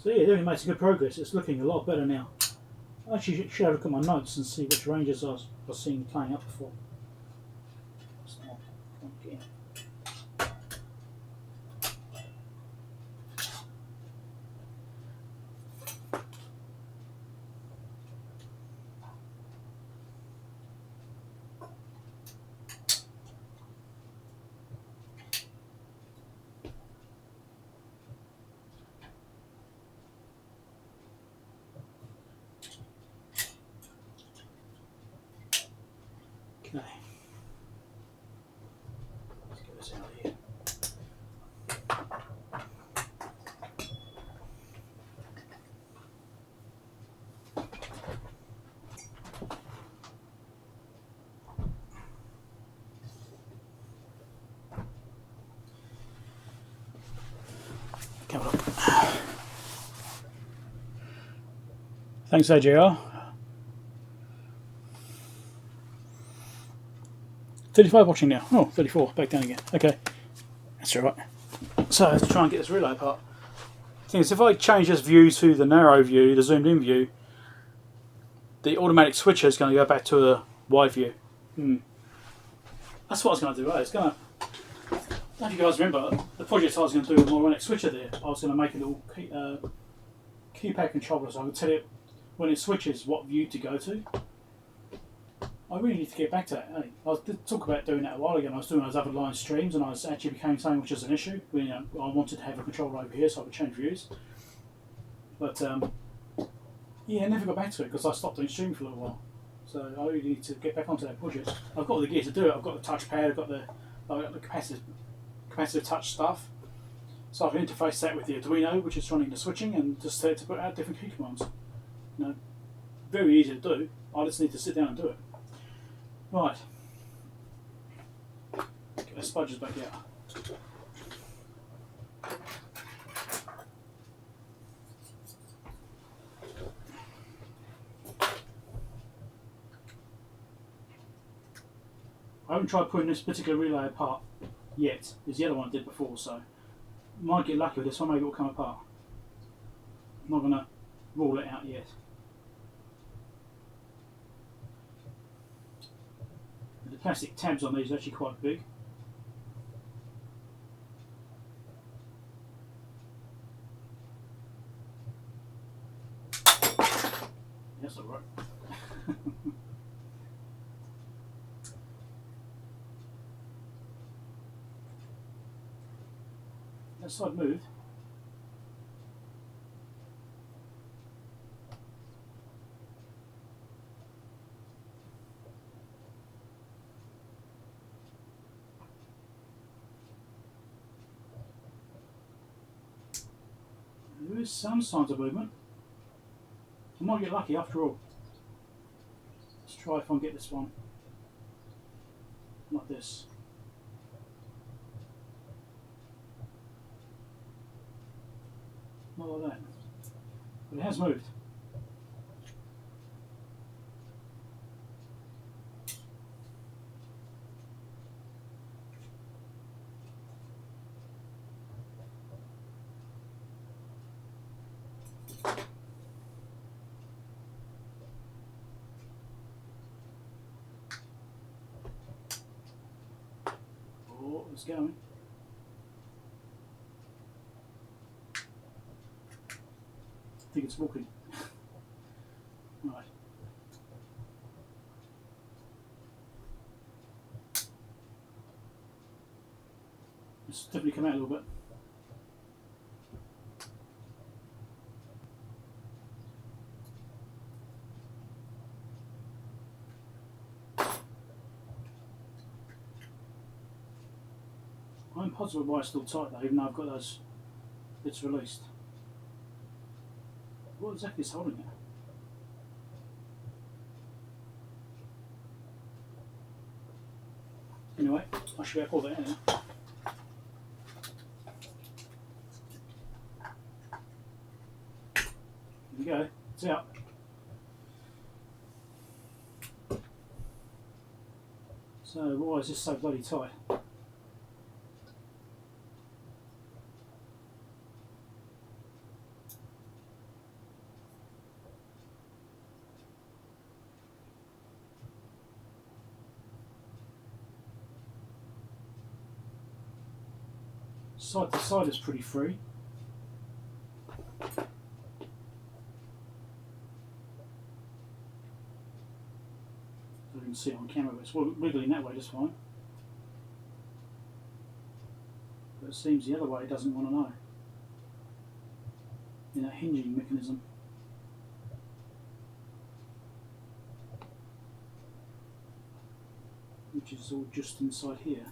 So yeah, it definitely makes good progress. It's looking a lot better now. I actually should have a look at my notes and see which ranges I was seeing playing up before. Okay. Let's get this out of here. Come on. Thanks, AJR. 35 watching now. Oh, 34. Back down again. Okay. That's all right. So let's try and get this relay apart. The thing is, if I change this view to the narrow view, the zoomed in view, the automatic switcher is going to go back to the wide view. That's what I was going to do, right? It's going to... I don't know if you guys remember, the project I was going to do with my automatic switcher there, I was going to make a little keypad controller so I could tell it when it switches what view to go to. I really need to get back to that. I did talk about doing that a while ago, and I was doing those other line streams, and I was actually became something which is an issue. I wanted to have a controller over here so I could change views. But yeah, I never got back to it because I stopped doing streaming for a little while. So I really need to get back onto that project. I've got all the gear to do it. I've got the touchpad, I've got the capacitive touch stuff. So I can interface that with the Arduino, which is running the switching, and just to put out different key commands. Very easy to do. I just need to sit down and do it. Right. Get the spudges back out. I haven't tried putting this particular relay apart yet. There's the other one I did before, so might get lucky with this one, maybe it will come apart. I'm not going to rule it out yet. The plastic tabs on these are actually quite big. That's alright. That side moved. There is some signs of movement. I might get lucky after all. Let's try if I can get this one like this. Not like that. But it has moved. Oh, it's going. I think it's walking. Right. It's definitely come out a little bit. I'm positive why it's still tight though, even though I've got those bits released. What exactly is holding it? Anyway, I should be able to pull that in now. There we go, it's out. So why is this so bloody tight? Side to side is pretty free. You can see it on camera, but it's wiggling that way just fine. But it seems the other way it doesn't want to know. In that hinging mechanism. Which is all just inside here.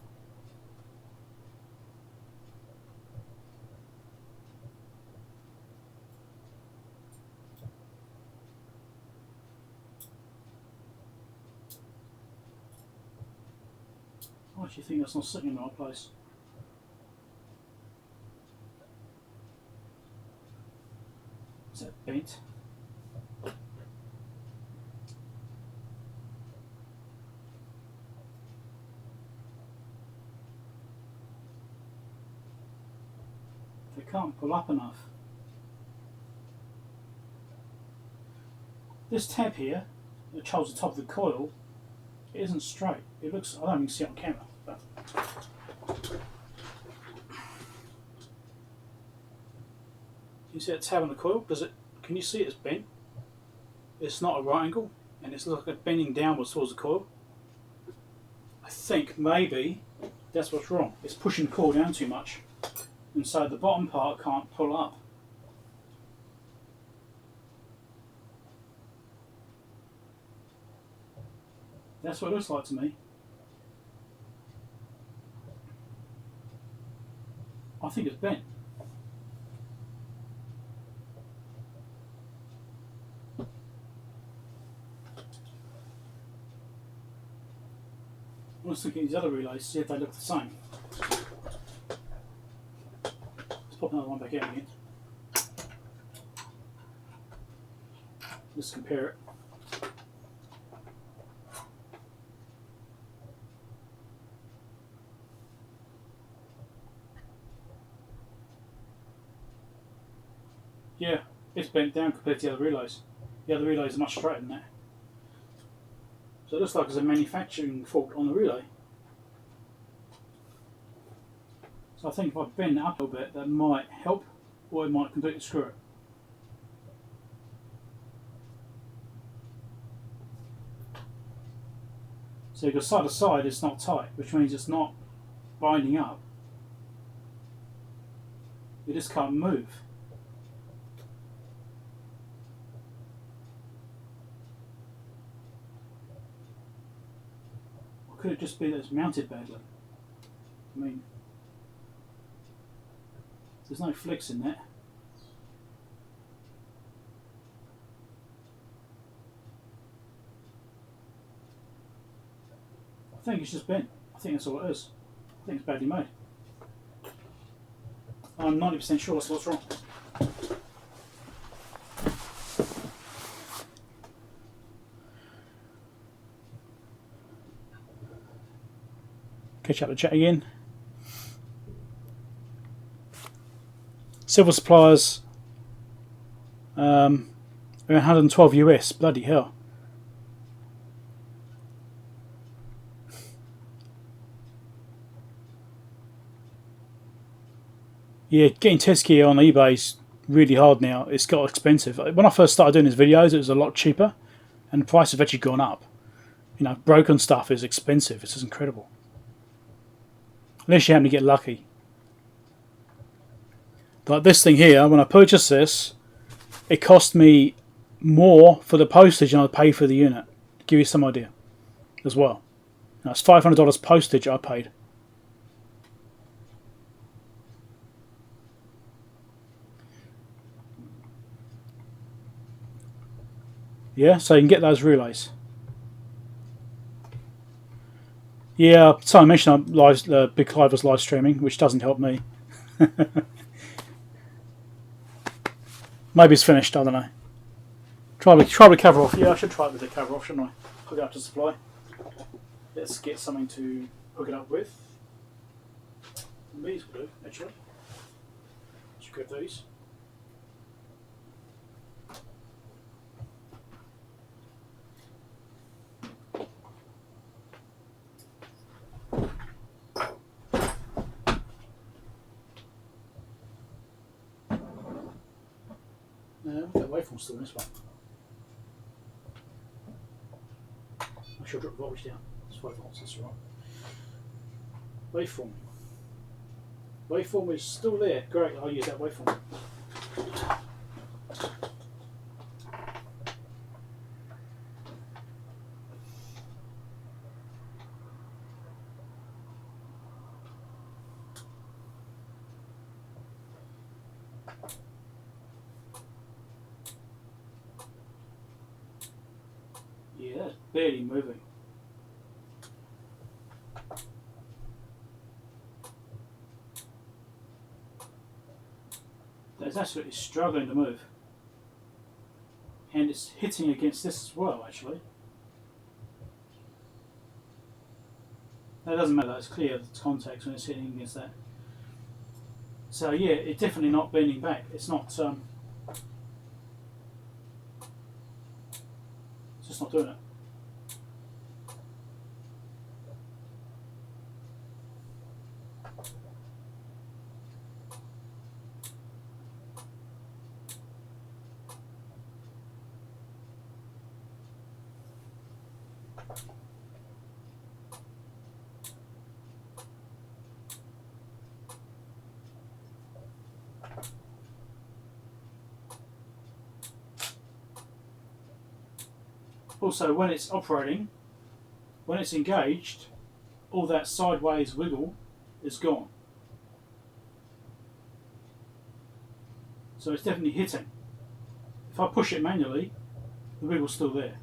I actually think that's not sitting in the right place. Is that bent? They can't pull up enough. This tab here, which holds the top of the coil, it isn't straight. It looks, I don't even see it on camera. But you see that tab on the coil? Does it? Can you see it's bent? It's not a right angle, and it's like it's bending downwards towards the coil. I think maybe that's what's wrong. It's pushing the coil down too much, and so the bottom part can't pull up. That's what it looks like to me. I think it's bent. Let's look at these other relays, see if they look the same. Let's pop another one back out again. Let's compare it. Yeah, it's bent down compared to the other relays. The other relays are much straighter than that. So it looks like there's a manufacturing fault on the relay. So I think if I bend it up a little bit, that might help, or it might completely screw it. So because side to side it's not tight, which means it's not binding up. It just can't move. Or could it just be that it's mounted badly? I mean, there's no flicks in that. I think it's just bent. I think that's all it is. I think it's badly made. I'm 90% sure that's what's wrong. Catch up the chat again. Silver suppliers, around 112 US. Bloody hell. Yeah, getting test gear on eBay is really hard now. It's got expensive. When I first started doing these videos, it was a lot cheaper, and the price has actually gone up. You know, broken stuff is expensive. It's just incredible. Unless you happen to get lucky. Like this thing here, when I purchased this, it cost me more for the postage than I paid for the unit. To give you some idea, as well. Now, it's $500 postage I paid. Yeah, so you can get those relays. Yeah, so I mentioned Big Clive was live streaming, which doesn't help me. Maybe it's finished, I don't know. Try with the cover off. Yeah, I should try it with the cover off, shouldn't I? Hook it up to supply. Let's get something to hook it up with. These will do, actually. Let's grab these. That waveform's still in this one. I should drop the voltage down. It's 5 volts, that's alright. Waveform. Waveform is still there. Great, I'll use that waveform. Yeah, that's barely moving. That's absolutely struggling to move. And it's hitting against this as well, actually. That doesn't matter, it's clear the contacts when it's hitting against that. So yeah, it's definitely not bending back. It's not, it's just not doing it. Also, when it's operating, when it's engaged, all that sideways wiggle is gone. So it's definitely hitting. If I push it manually, the wiggle's still there.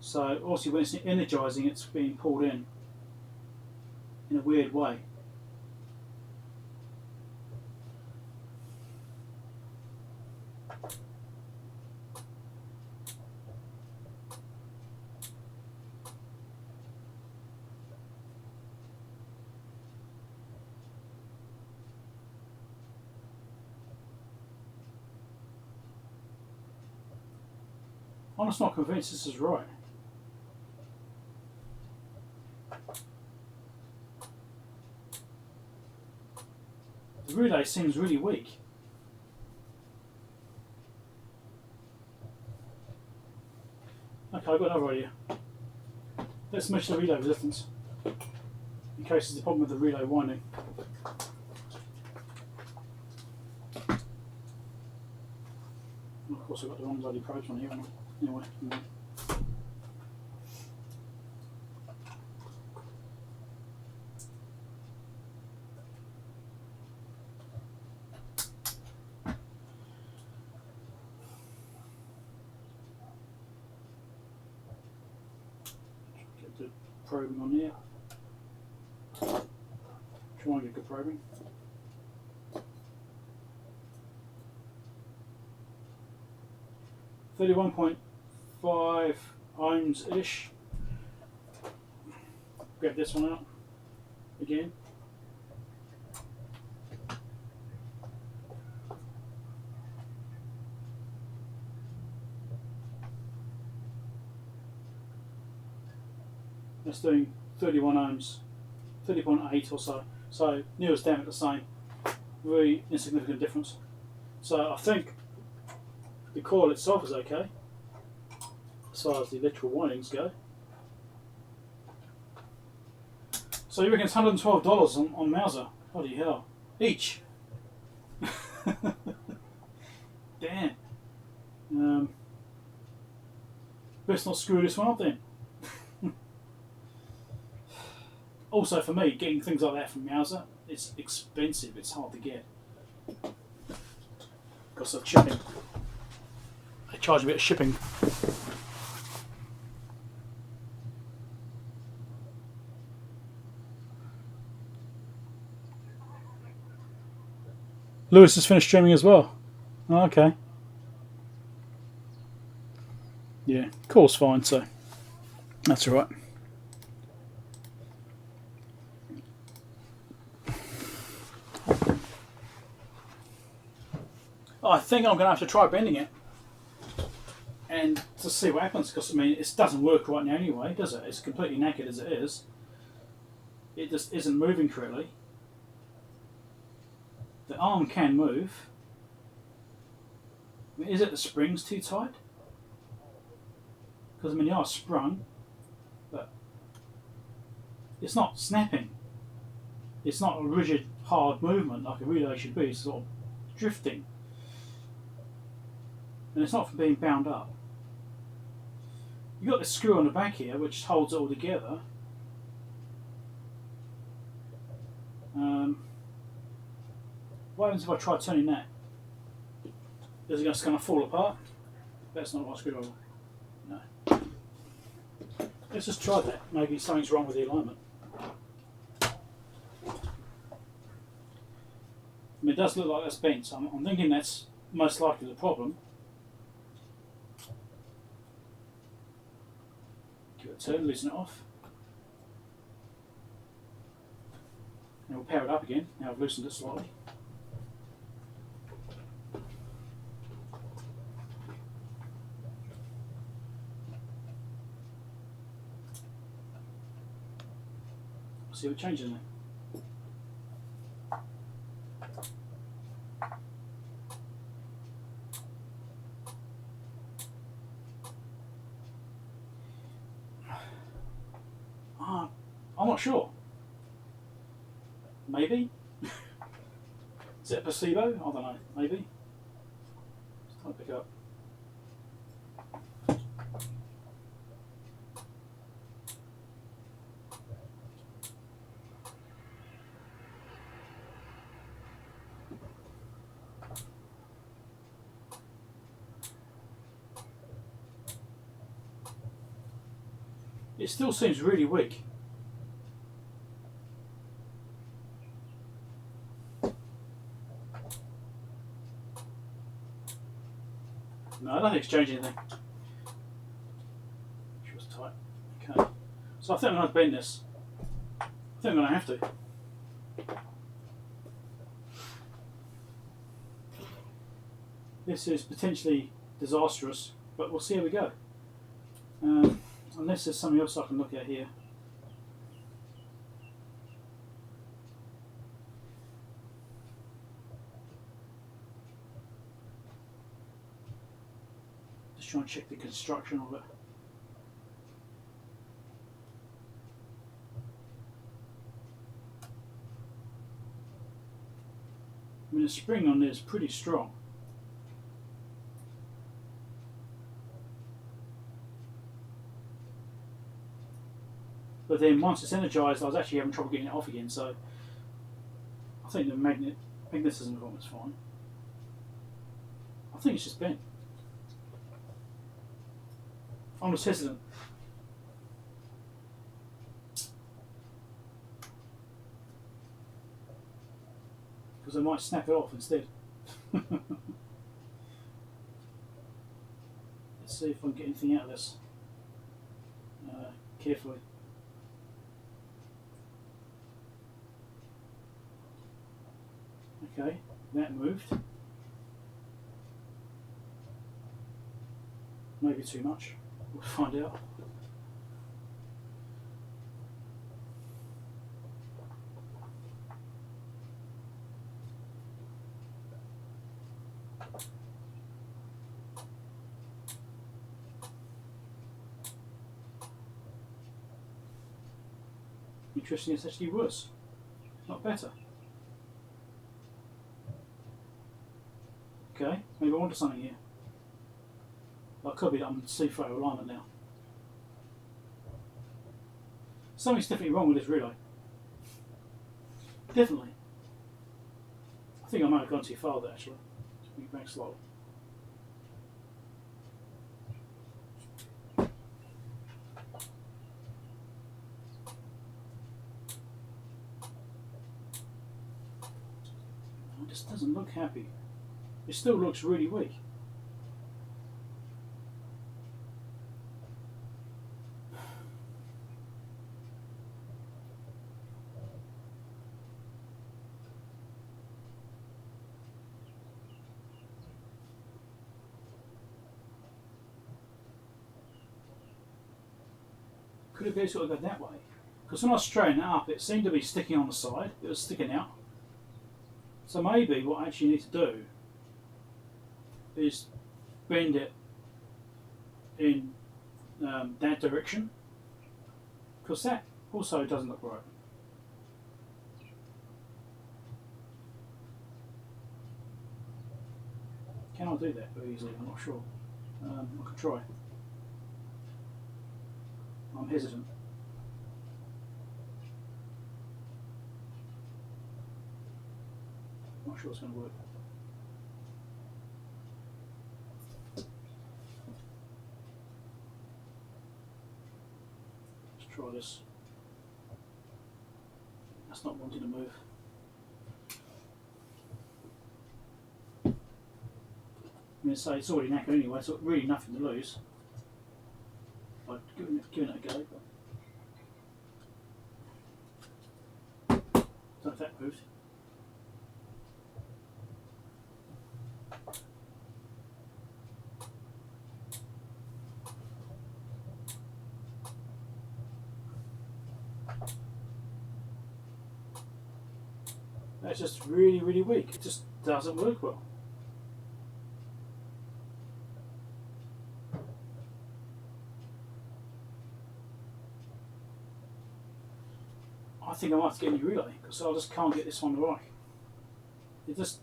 So obviously when it's energizing, it's being pulled in. in a weird way. I'm just not convinced this is right. The relay seems really weak. Okay, I've got another idea. Let's measure the relay resistance in case there's a problem with the relay winding. And of course, I've got the wrong bloody probes on here. Anyway. Get the probing on there. Try and get good probing. .5 ohms ish. Grab this one out again. That's doing 31 ohms, 30.8 or so. So near as damn it the same. Very insignificant difference. So I think the coil itself is okay as far as the electrical windings go. So you reckon it's $112 on Mauser? Bloody hell. Each. Damn. Best not screw this one up then. Also for me, getting things like that from Mauser, it's expensive, it's hard to get. Because of shipping. They charge a bit of shipping. Lewis has finished streaming as well. Oh, okay. Yeah, call's fine, so that's alright. I think I'm going to have to try bending it and to see what happens, because I mean it doesn't work right now anyway, does it? It's completely knackered as it is. It just isn't moving correctly. The arm can move. I mean, is it the springs too tight? Because I mean they are sprung, but it's not snapping. It's not a rigid, hard movement like a relay should be. It's sort of drifting. And it's not from being bound up. You've got this screw on the back here which holds it all together. What happens if I try turning that? Is it just going to fall apart? That's not my screwdriver. No. Let's just try that. Maybe something's wrong with the alignment. I mean, it does look like that's bent, so I'm thinking that's most likely the problem. Give it a turn, loosen it off. And we'll power it up again. Now I've loosened it slightly. See what changes in there. I'm not sure. Maybe? Is it a placebo? I don't know. Maybe? Just trying to pick up. It still seems really weak. don't think it's changed anything. She was tight. Okay. So I think I'm going to bend this. I think I'm going to have to. This is potentially disastrous, but we'll see how we go. Unless there's something else I can look at here. Just try and check the construction of it. I mean, the spring on there is pretty strong. But then once it's energized, I was actually having trouble getting it off again, so I think the magnetism of it is fine. I think it's just bent. I'm just hesitant. Because I might snap it off instead. Let's see if I can get anything out of this carefully. Okay, that moved. Maybe too much. We'll find out. Interesting, it's actually worse, not better. Okay, maybe I wanted something here. Well, it could be that I'm in C-frame alignment now. Something's definitely wrong with this relay. Definitely. I think I might have gone too far there actually. Just bring it back slowly. It just doesn't look happy. It still looks really weak. Could it be sort of go that way? Because when I was straightening it up, it seemed to be sticking on the side. It was sticking out. So maybe what I actually need to do is bend it in that direction, because that also doesn't look right. Can I do that very easily? I'm not sure. I could try. I'm hesitant. Not sure it's going to work. Let's try this. That's not wanting to move. I'm going to say it's already knackered anyway, so really nothing to lose. I've given it a go, but don't know if that moved. That's just really, really weak. It just doesn't work well. I think I might have to get a new relay because I just can't get this one right. It just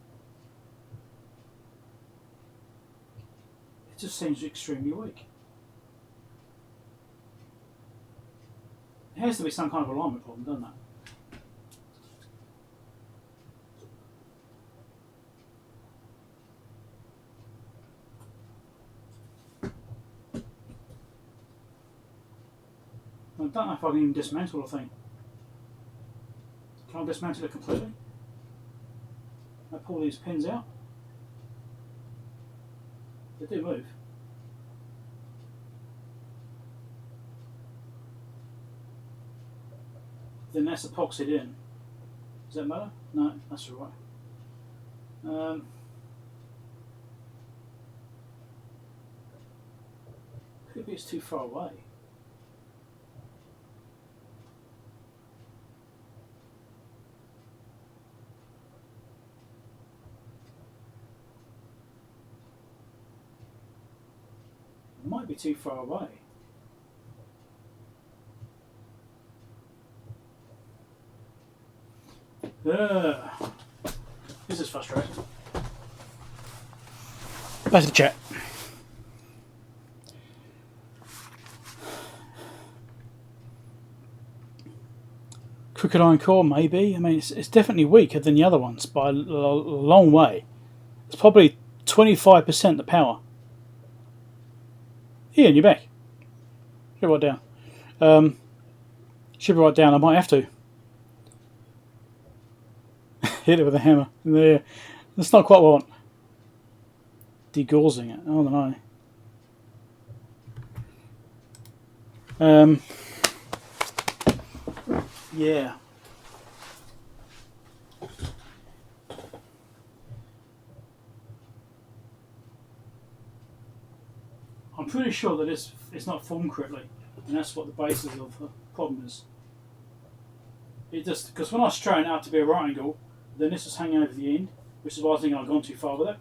seems extremely weak. It has to be some kind of alignment problem, doesn't it? I don't know if I can even dismantle the thing. Can I dismantle it completely? I pull these pins out. They do move. then that's epoxied in. Does that matter? No, that's all right. Could be it's too far away. It might be too far away. This is frustrating. Back to the chat. Crooked iron core, maybe. I mean, it's definitely weaker than the other ones by a long way. It's probably 25% the power. Ian, you're back. Should be right down. Should be right down. I might have to hit it with a hammer. There. That's not quite what I want. Degaussing it. I don't know. Yeah. I'm pretty sure that it's not formed correctly, and that's what the basis of the problem is. It just because when I straighten it out to be a right angle, then this is hanging over the end, which is why I think I've gone too far with it.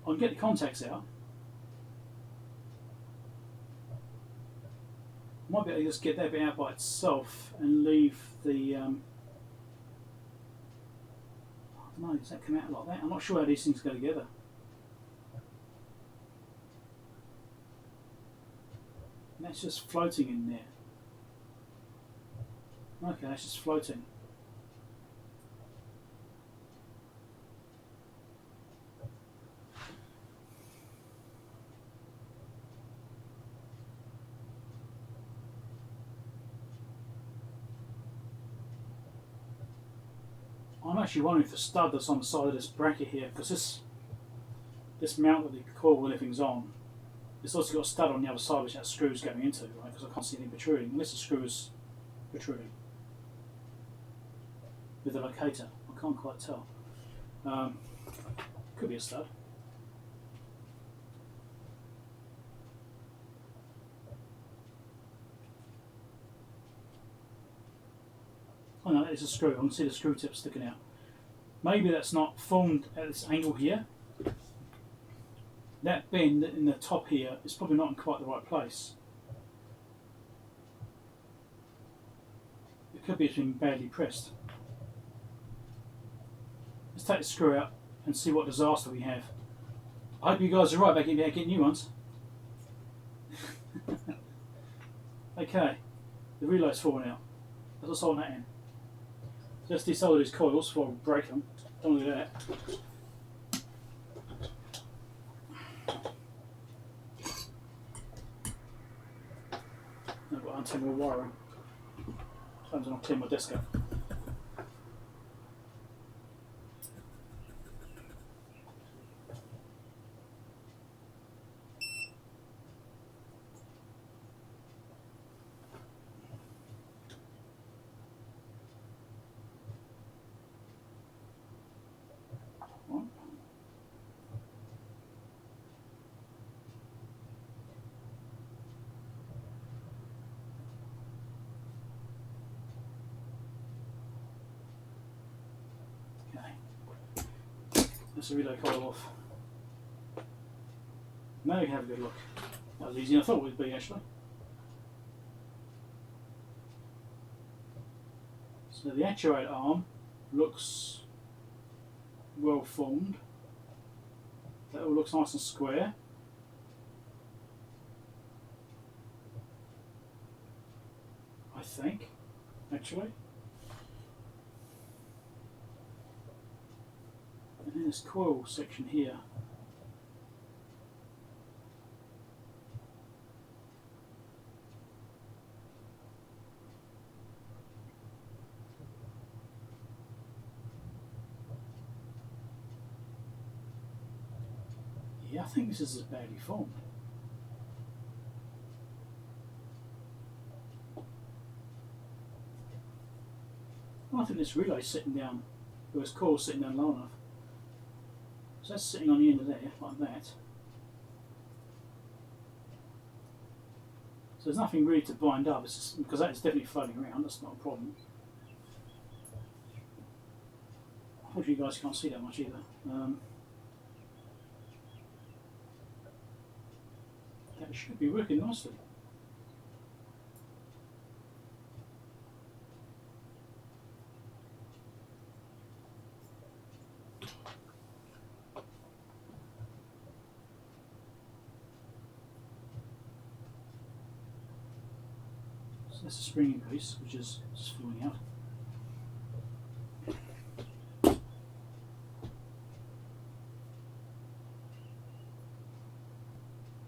I can get the contacts out. Might be able to just get that bit out by itself and leave the. I don't know. Does that come out like that? I'm not sure how these things go together. And that's just floating in there. Okay, that's just floating. I'm actually wondering if the stud that's on the side of this bracket here, because this mount that the coil and everything's on, it's also got a stud on the other side which that screw's going into, right? Because I can't see anything protruding, unless the screw is protruding. With the locator, I can't quite tell. Could be a stud. Oh no, it's a screw. I can see the screw tip sticking out. Maybe that's not formed at this angle here. That bend in the top here is probably not in quite the right place. It could be it's been badly pressed. Let's take the screw out and see what disaster we have. I hope you guys are right about getting new ones. Okay, the relay's falling out. Let's solder that in. Let's desolder these coils before we break them. Don't want to do that. I've got to untangle wiring. Sometimes I'll clean my desk up. Let's relay coil off. Now you can have a good look. That was easier than I thought it would be actually. So the actuator arm looks well formed. That all looks nice and square. I think, actually. And then this coil section here. Yeah, I think this is as badly formed. I think this relay's sitting down, or this coil's sitting down low enough. So that's sitting on the end of there, like that. So there's nothing really to bind up, it's just, because that is definitely floating around, that's not a problem. Unfortunately you guys can't see that much either. That should be working nicely. So that's a springing piece, which is just falling out.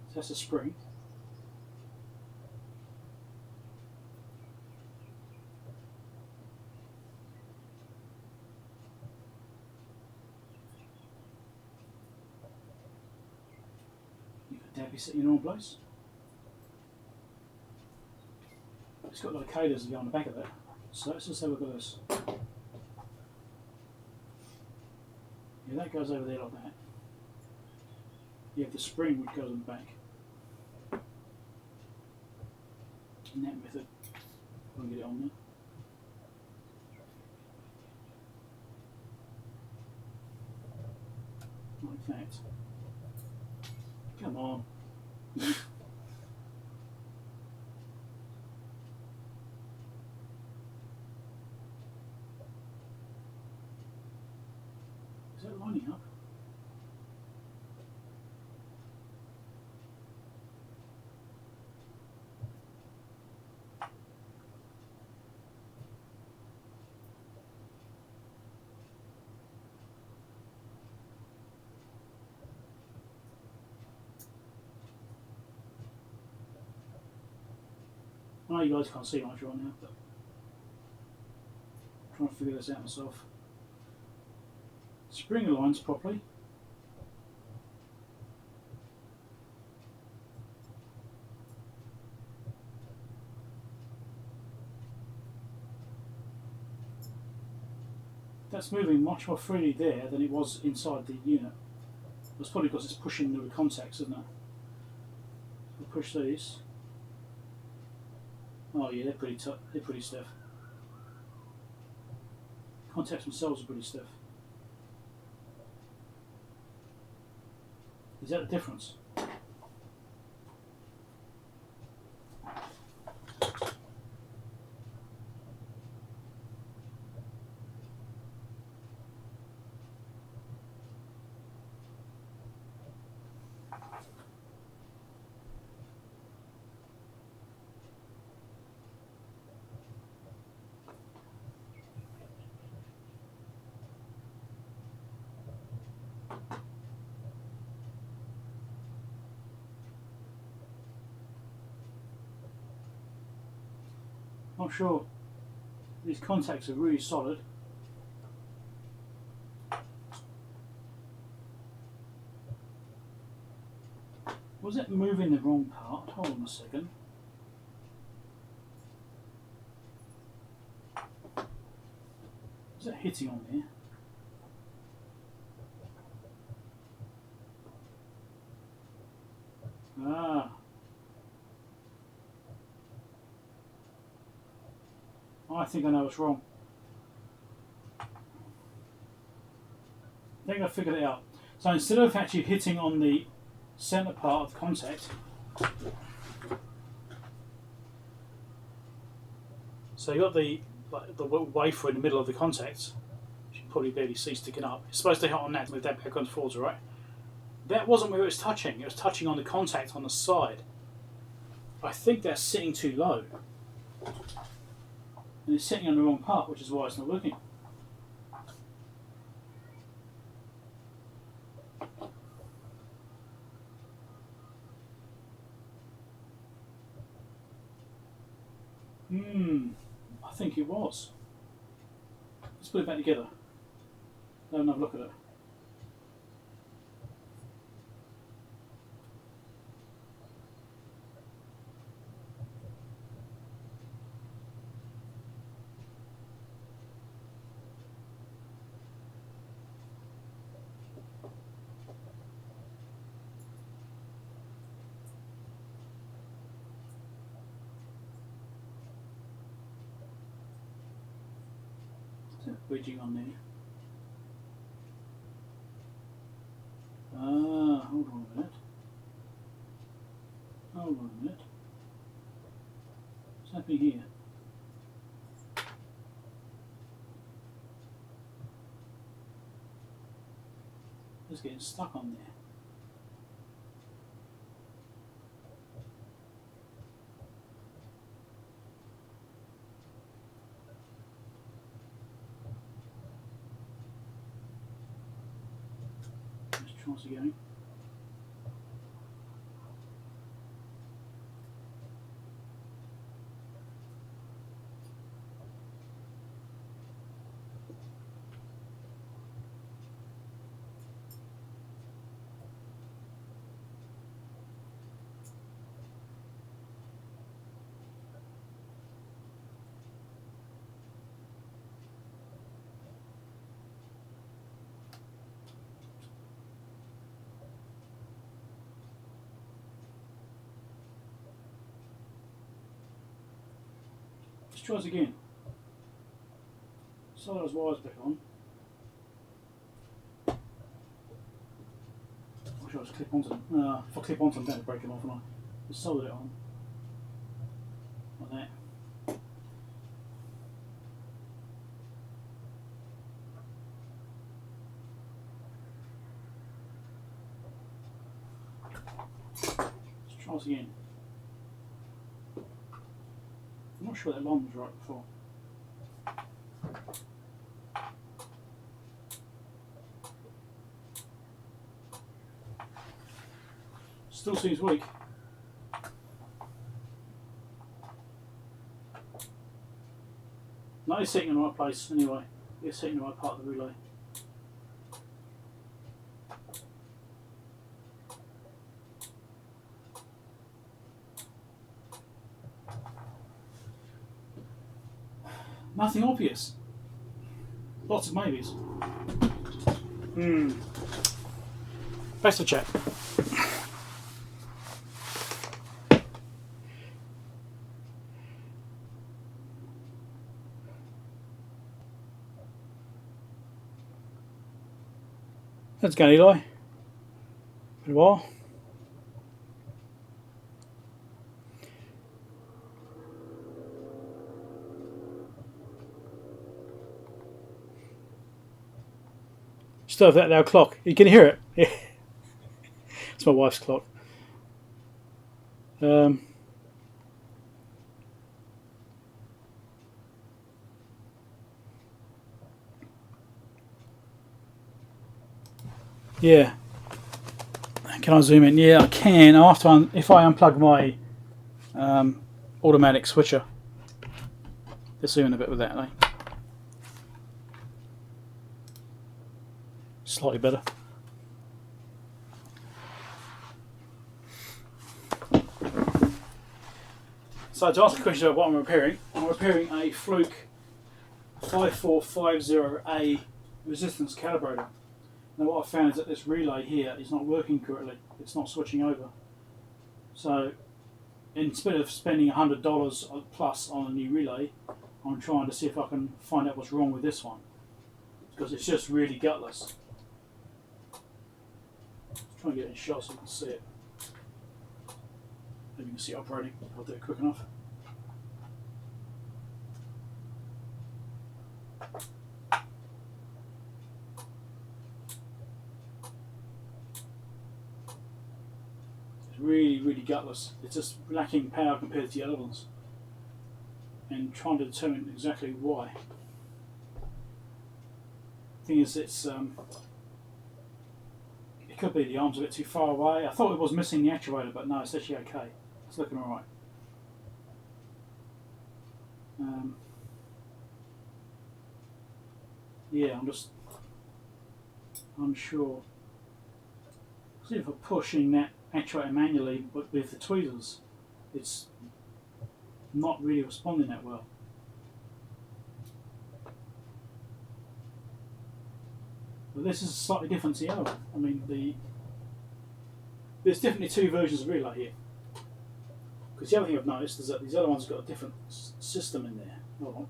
So that's a spring. You've got Debbie sitting in all place. It's got a lot of cables on the back of it. So let's just have a look at this. Yeah, that goes over there like that. You have the spring which goes on the back. In that method, I'll get it on there. Like that. Come on. Is that lining up? I know you guys can't see much right now, but I'm trying to figure this out myself. Spring aligns properly. That's moving much more freely there than it was inside the unit. That's probably because it's pushing the contacts, isn't it? We'll push these. Oh yeah, they're pretty tough. They're pretty stiff. Contacts themselves are pretty stiff. Is that the difference? Not sure. These contacts are really solid. Was it moving the wrong part? Hold on a second. Is it hitting on there? Ah. I think I know what's wrong. I think I figured it out. So instead of actually hitting on the centre part of the contact, so you got the wafer in the middle of the contact, which you can probably barely see sticking up. It's supposed to hit on that to move that back onto forwards, right? That wasn't where it was touching. It was touching on the contact on the side. I think that's sitting too low. And it's sitting on the wrong part, which is why it's not working. I think it was. Let's put it back together. Have another look at it. wedging on there. Hold on a minute. Hold on a minute. What's happening here? It's getting stuck on there. Let's try this again. Let's try this again. Solder those wires back on. Or should I just clip onto them? If I clip onto them, don't break them off, and I just solder it on. Like that. Let's try this again. I'm not sure that line was right before. Still seems weak. No, it's sitting in the right place anyway. It's sitting in the right part of the relay. Nothing obvious. Lots of maybes. Best of chat. Let's go, Eli. Been a while. Still have that loud clock. You can hear it. Yeah. It's my wife's clock. Yeah. Can I zoom in? Yeah, I can. After if I unplug my automatic switcher. Let's zoom in a bit with that, eh? Slightly better. So to answer the question about what I'm repairing a Fluke 5450A resistance calibrator. Now what I've found is that this relay here is not working correctly. It's not switching over. So instead of spending $100 plus on a new relay, I'm trying to see if I can find out what's wrong with this one. Because it's just really gutless. Try and get it in shot so you can see it. Maybe you can see it operating. I'll do it quick enough. It's really gutless. It's just lacking power compared to the other ones. And trying to determine exactly why. The thing is, it could be the arm's a bit too far away. I thought it was missing the actuator, but no, it's actually okay. It's looking alright. Yeah, I'm just unsure. See if I'm pushing that actuator manually, but with the tweezers, it's not really responding that well. But this is slightly different to the other one. I mean, there's definitely two versions of relay here. Because the other thing I've noticed is that these other ones have got a different system in there. Hold on.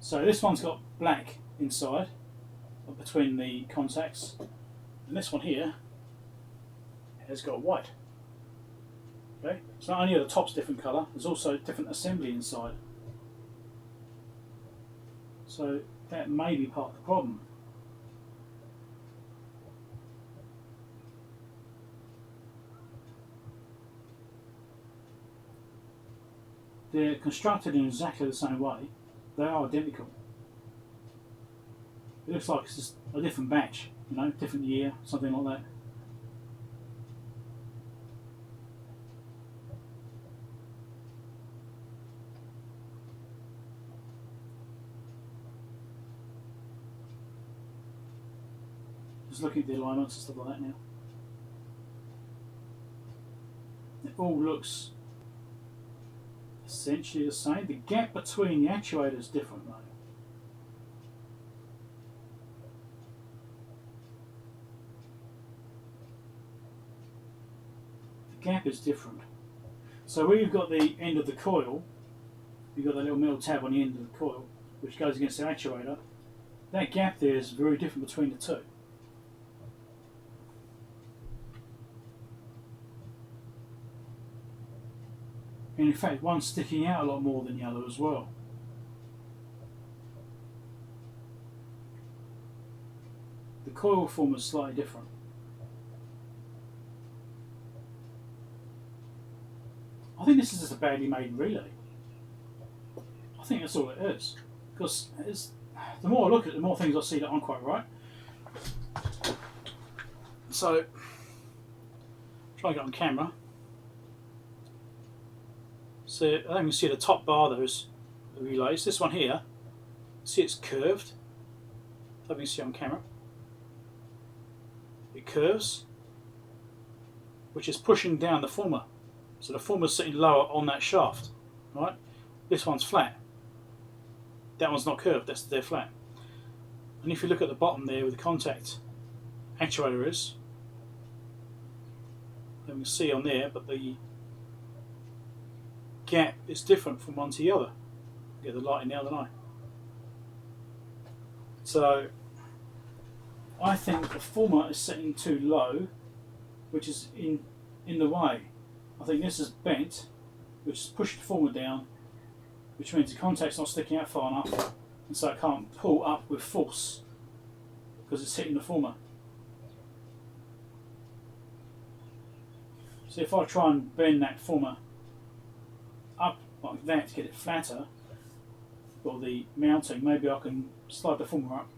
So this one's got black inside between the contacts, and this one here has got white. Okay, so not only are the tops different colour, there's also different assembly inside. So that may be part of the problem. They're constructed in exactly the same way. They are identical. It looks like it's just a different batch, you know, different year, something like that. Just looking at the alignments and stuff like that now. It all looks essentially the same. The gap between the actuators is different though. The gap is different. So where you've got the end of the coil, you've got that little metal tab on the end of the coil, which goes against the actuator. That gap there is very different between the two. And in fact, one's sticking out a lot more than the other as well. The coil form is slightly different. I think this is just a badly made relay. I think that's all it is. Because the more I look at it, the more things I see that aren't quite right. So, try and get on camera. So I think you can see the top bar there is the relays. This one here, see it's curved. I think you can see on camera. It curves, which is pushing down the former. So the former's sitting lower on that shaft, right? This one's flat. That one's not curved, that's dead flat. And if you look at the bottom there where the contact actuator is, then we can see on there, but the gap is different from one to the other. Get the light in the other eye. So I think the former is setting too low, which is in the way. I think this is bent, which is pushing the former down, which means the contact's not sticking out far enough, and so it can't pull up with force because it's hitting the former. So if I try and bend that former up like that to get it flatter, or the mounting, maybe I can slide the former up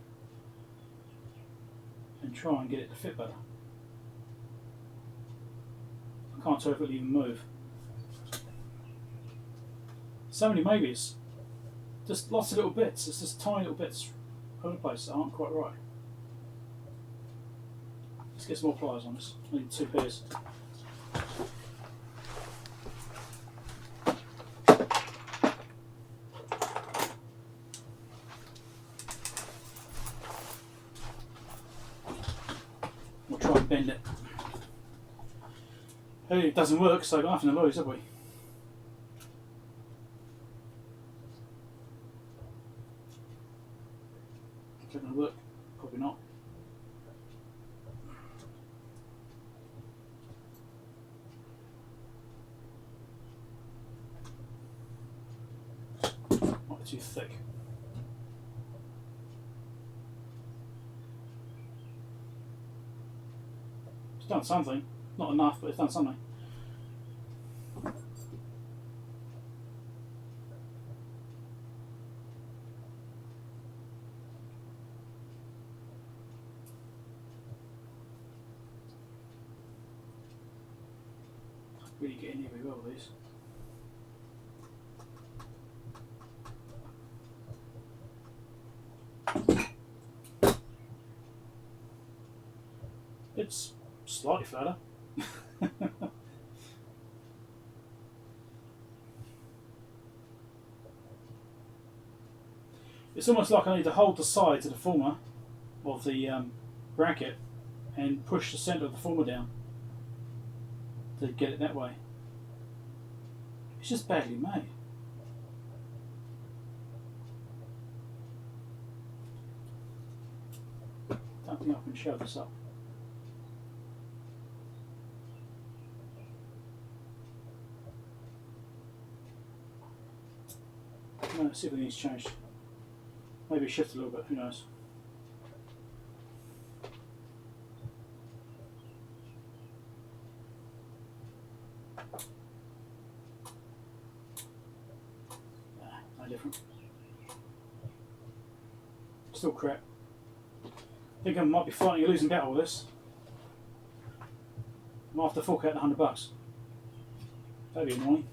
and try and get it to fit better. I can't tell if it'll even move. So many maybes. Just lots of little bits. It's just tiny little bits all over the place that aren't quite right. Let's get some more pliers on this. I need 2 pairs. We'll try and bend it. Hey, it doesn't work, so I've got nothing to lose, have we? Is it going to work? Probably not. Might be too thick. It's done something. Not enough, but it's done something. Really get in here very well with these. It's slightly flatter. It's almost like I need to hold the sides of the former of the bracket and push the centre of the former down to get it that way. It's just badly made. think I can show this up. No, let's see if anything's changed. Maybe shift a little bit, who knows. Nah, no different. Still crap. I think I might be fighting a losing battle with this. I might have to fork out the $100. That'd be annoying.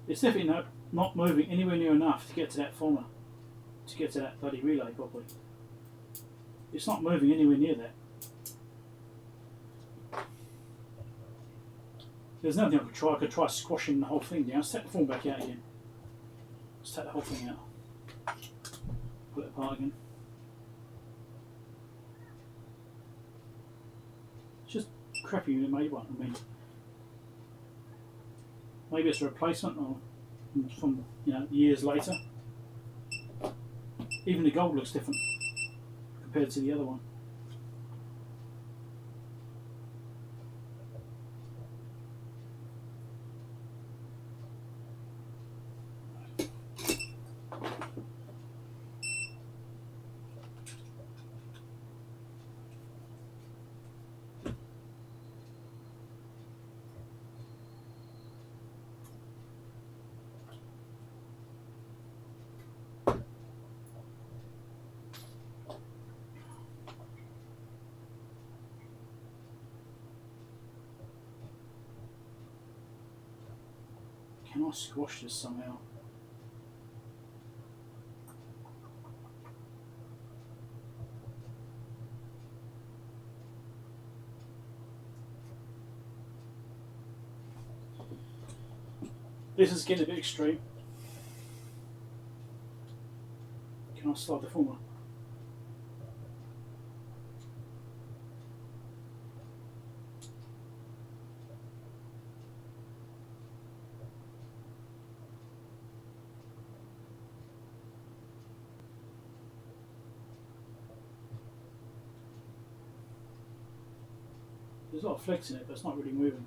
It's definitely not moving anywhere near enough to get to that formula, to get to that bloody relay properly. It's not moving anywhere near that. There's nothing I could try. I could try squashing the whole thing down. Let's take the form back out again. Let's take the whole thing out. Pull it apart again. It's just crappy when it made one. I mean, maybe it's a replacement or from years later. Even the gold looks different compared to the other one. Can I squash this somehow? This is getting a bit extreme. Can I slide the formula? There's a lot of flex in it, but it's not really moving.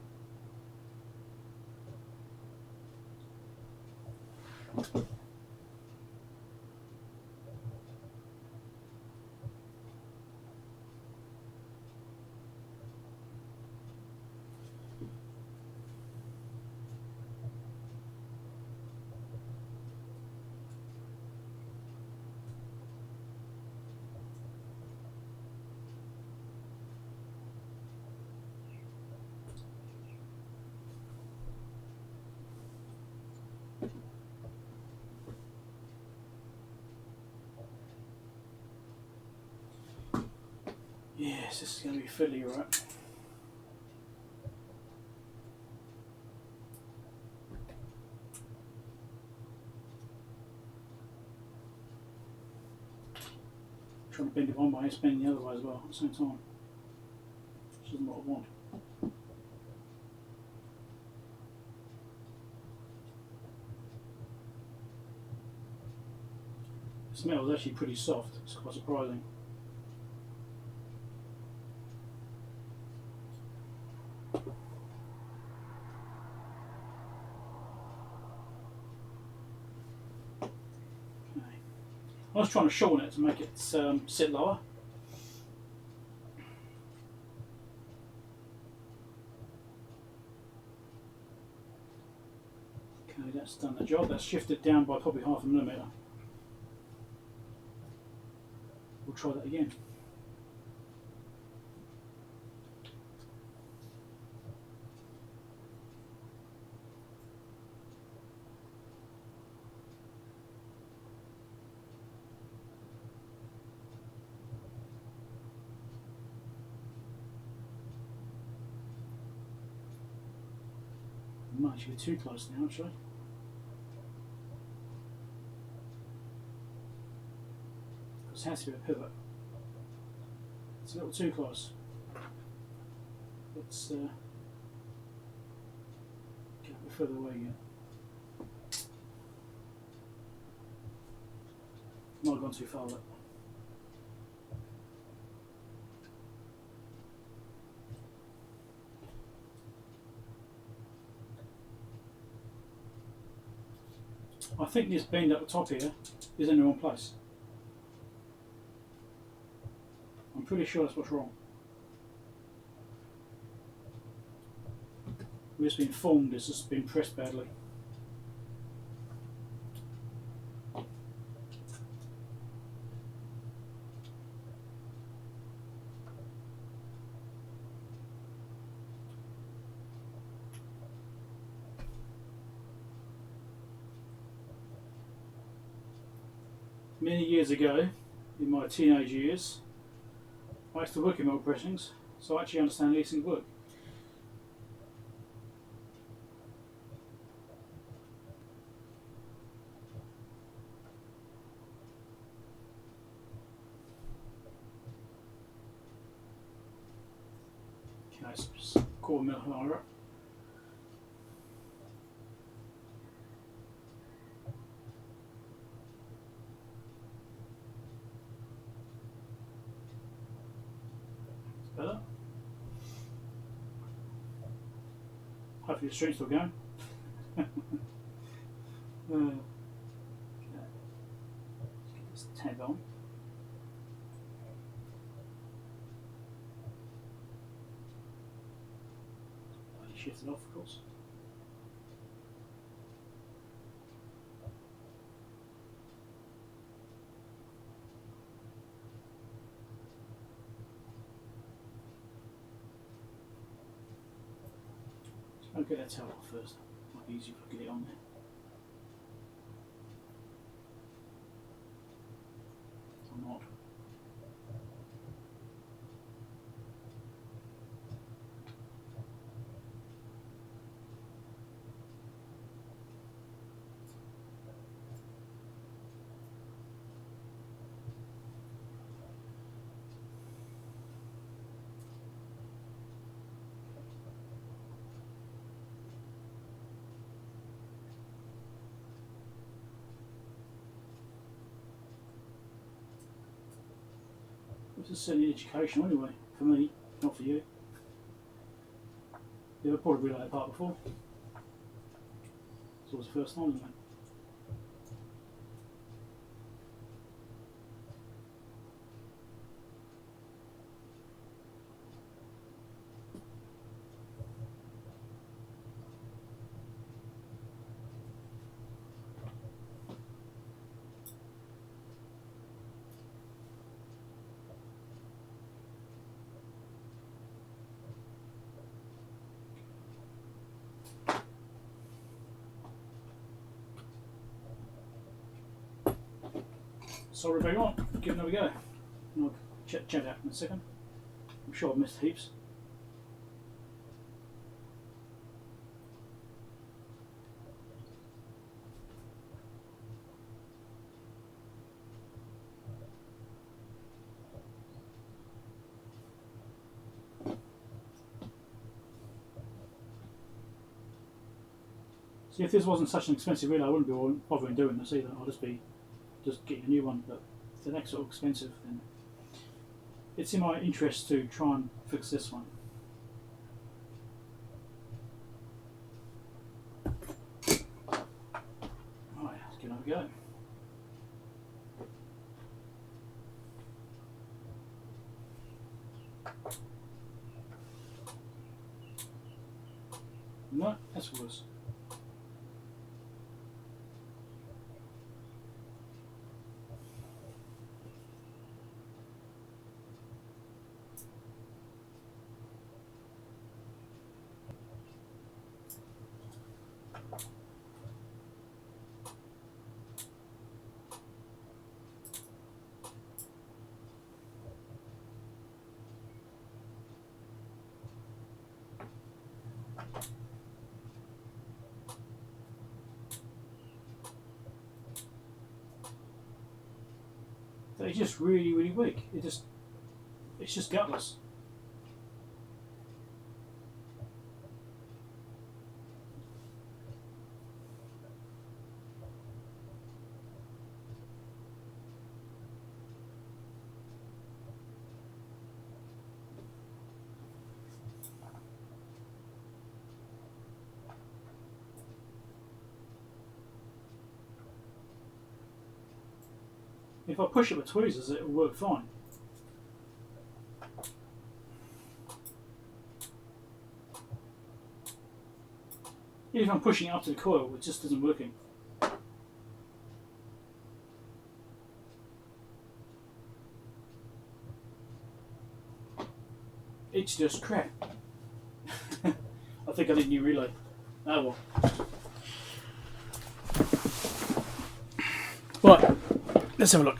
Yes, this is going to be fiddly, right? Trying to bend it one way, it's bending the other way as well at the same time. Which isn't what I want. This metal is actually pretty soft, it's quite surprising. I was trying to shorten it to make it sit lower. Okay, that's done the job. That's shifted down by probably 0.5 millimeter. We'll try that again. Might actually be too close now, actually. This has to be a pivot. It's a little too close. Let's get a bit further away again. Might have gone too far. Look. I think this bend at the top here is in the wrong place. I'm pretty sure that's what's wrong. We've just been formed, it's just been pressed badly. Many years ago, in my teenage years, I used to work in metal pressings, so I actually understand how these things work. Okay, so just a quarter mil higher up. Better. Hopefully the string's still going. Okay. Let's get this tab on. Shift it off, of course. I'll get that tail off first. Might be easier if I get it on there. Or not. This is certainly educational anyway, for me, not for you. You've probably relayed that part before. It's always the first time, isn't it? Sorry about on, give it another go. And I'll check out in a second. I'm sure I've missed heaps. See, if this wasn't such an expensive relay, I wouldn't be bothering doing this either. I'll just be getting a new one, but if they're that sort of expensive, then it's in my interest to try and fix this one. Alright, let's give another go. No, that's worse. They're just really, really weak. It's just gutless. If I push it with tweezers, it will work fine. Even if I'm pushing it up to the coil, it just isn't working. It's just crap. I think I need a new relay. Oh well. Right, let's have a look.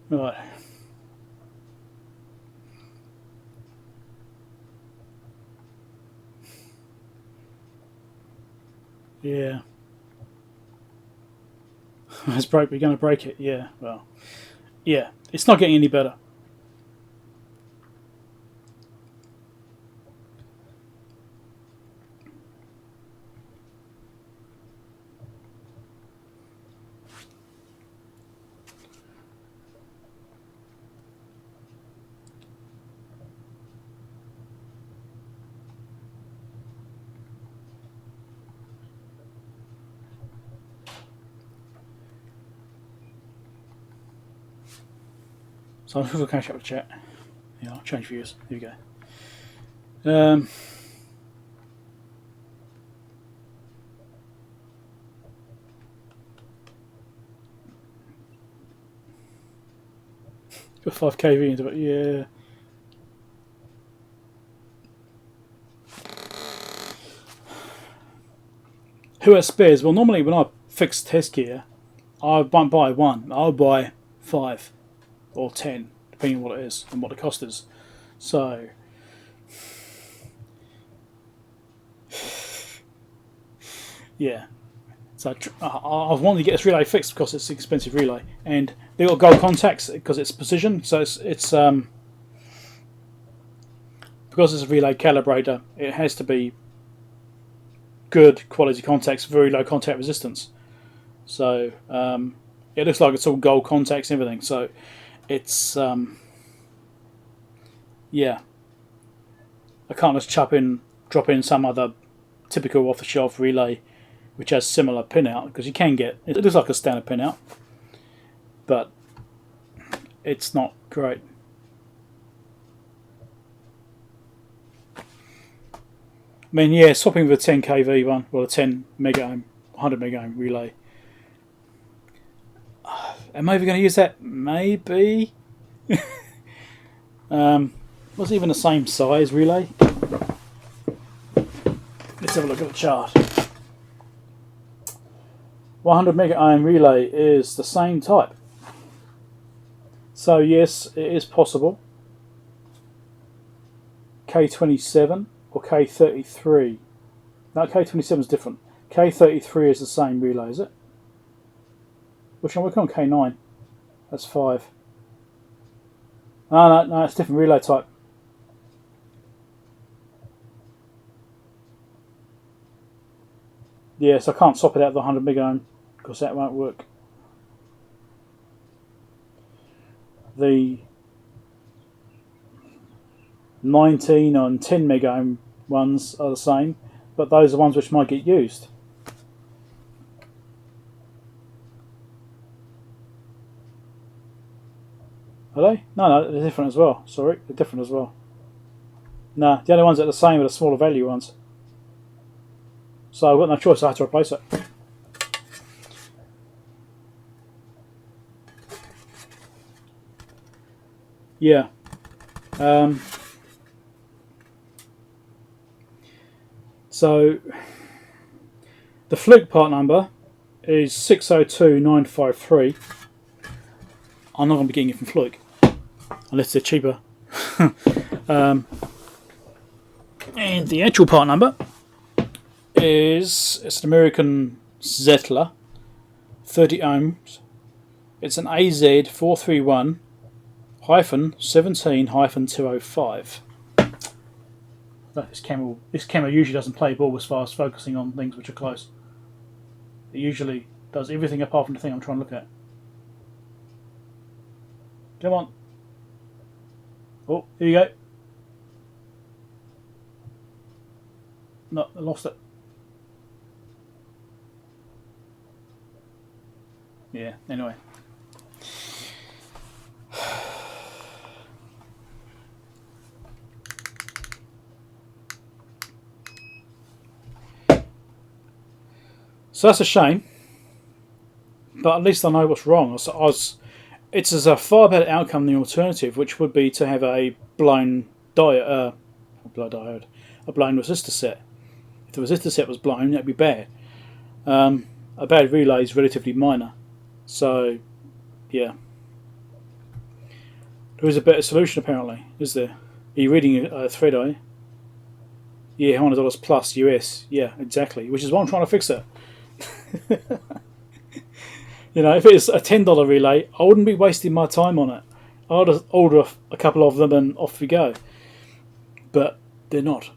Right. Yeah. It's broke, we're going to break it. Yeah, well. Yeah, it's not getting any better. So I'm just going to catch up with chat. Yeah, I'll change views. Here we go. Got 5 kV into it, yeah. Who has spares? Well, normally when I fix test gear, I won't buy one. I'll buy 5 or 10, depending on what it is and what the cost is. So, yeah. So I wanted to get this relay fixed because it's an expensive relay, and they've got gold contacts because it's precision. So it's because it's a relay calibrator, it has to be good quality contacts, very low contact resistance. So it looks like it's all gold contacts and everything. So it's yeah, I can't just drop in some other typical off-the-shelf relay which has similar pinout, because you can get, it looks like a standard pinout, but it's not great. I mean, yeah, swapping with a 10 kV one, well, a 10 mega ohm, 100 mega ohm relay. Am I ever going to use that? Maybe. Was it even the same size relay? Let's have a look at the chart. 100 mega ohm relay is the same type. So yes, it is possible. K27 or K33. No, K27 is different. K33 is the same relay, is it? Which I'm working on K9. That's 5. Oh, no, it's a different relay type. Yes, I can't swap it out the 100 mega ohm because that won't work. The 19 and 10 mega ohm ones are the same, but those are ones which might get used. Are they? No, they're different as well. Sorry, they're different as well. No, the only ones that are the same are the smaller value ones. So I've got no choice, I had to replace it. Yeah. So the Fluke part number is 602953. I'm not going to be getting it from Fluke unless they're cheaper. And the actual part number it's an American Zettler, 30 ohms. It's an AZ 431 17 205. This camera usually doesn't play ball as far as focusing on things which are close. It usually does everything apart from the thing I'm trying to look at. Come on. Oh, here you go. No, I lost it. Yeah, anyway. So that's a shame. But at least I know what's wrong. It's a far better outcome than the alternative, which would be to have a blown diode, a blown resistor set. If the resistor set was blown, that'd be bad. A bad relay is relatively minor, so yeah. There is a better solution apparently, is there? Are you reading a thread, are you? Yeah, $100 plus US. Yeah, exactly. Which is why I'm trying to fix it. You know, if it's a $10 relay, I wouldn't be wasting my time on it. I'd just order a couple of them and off we go. But they're not.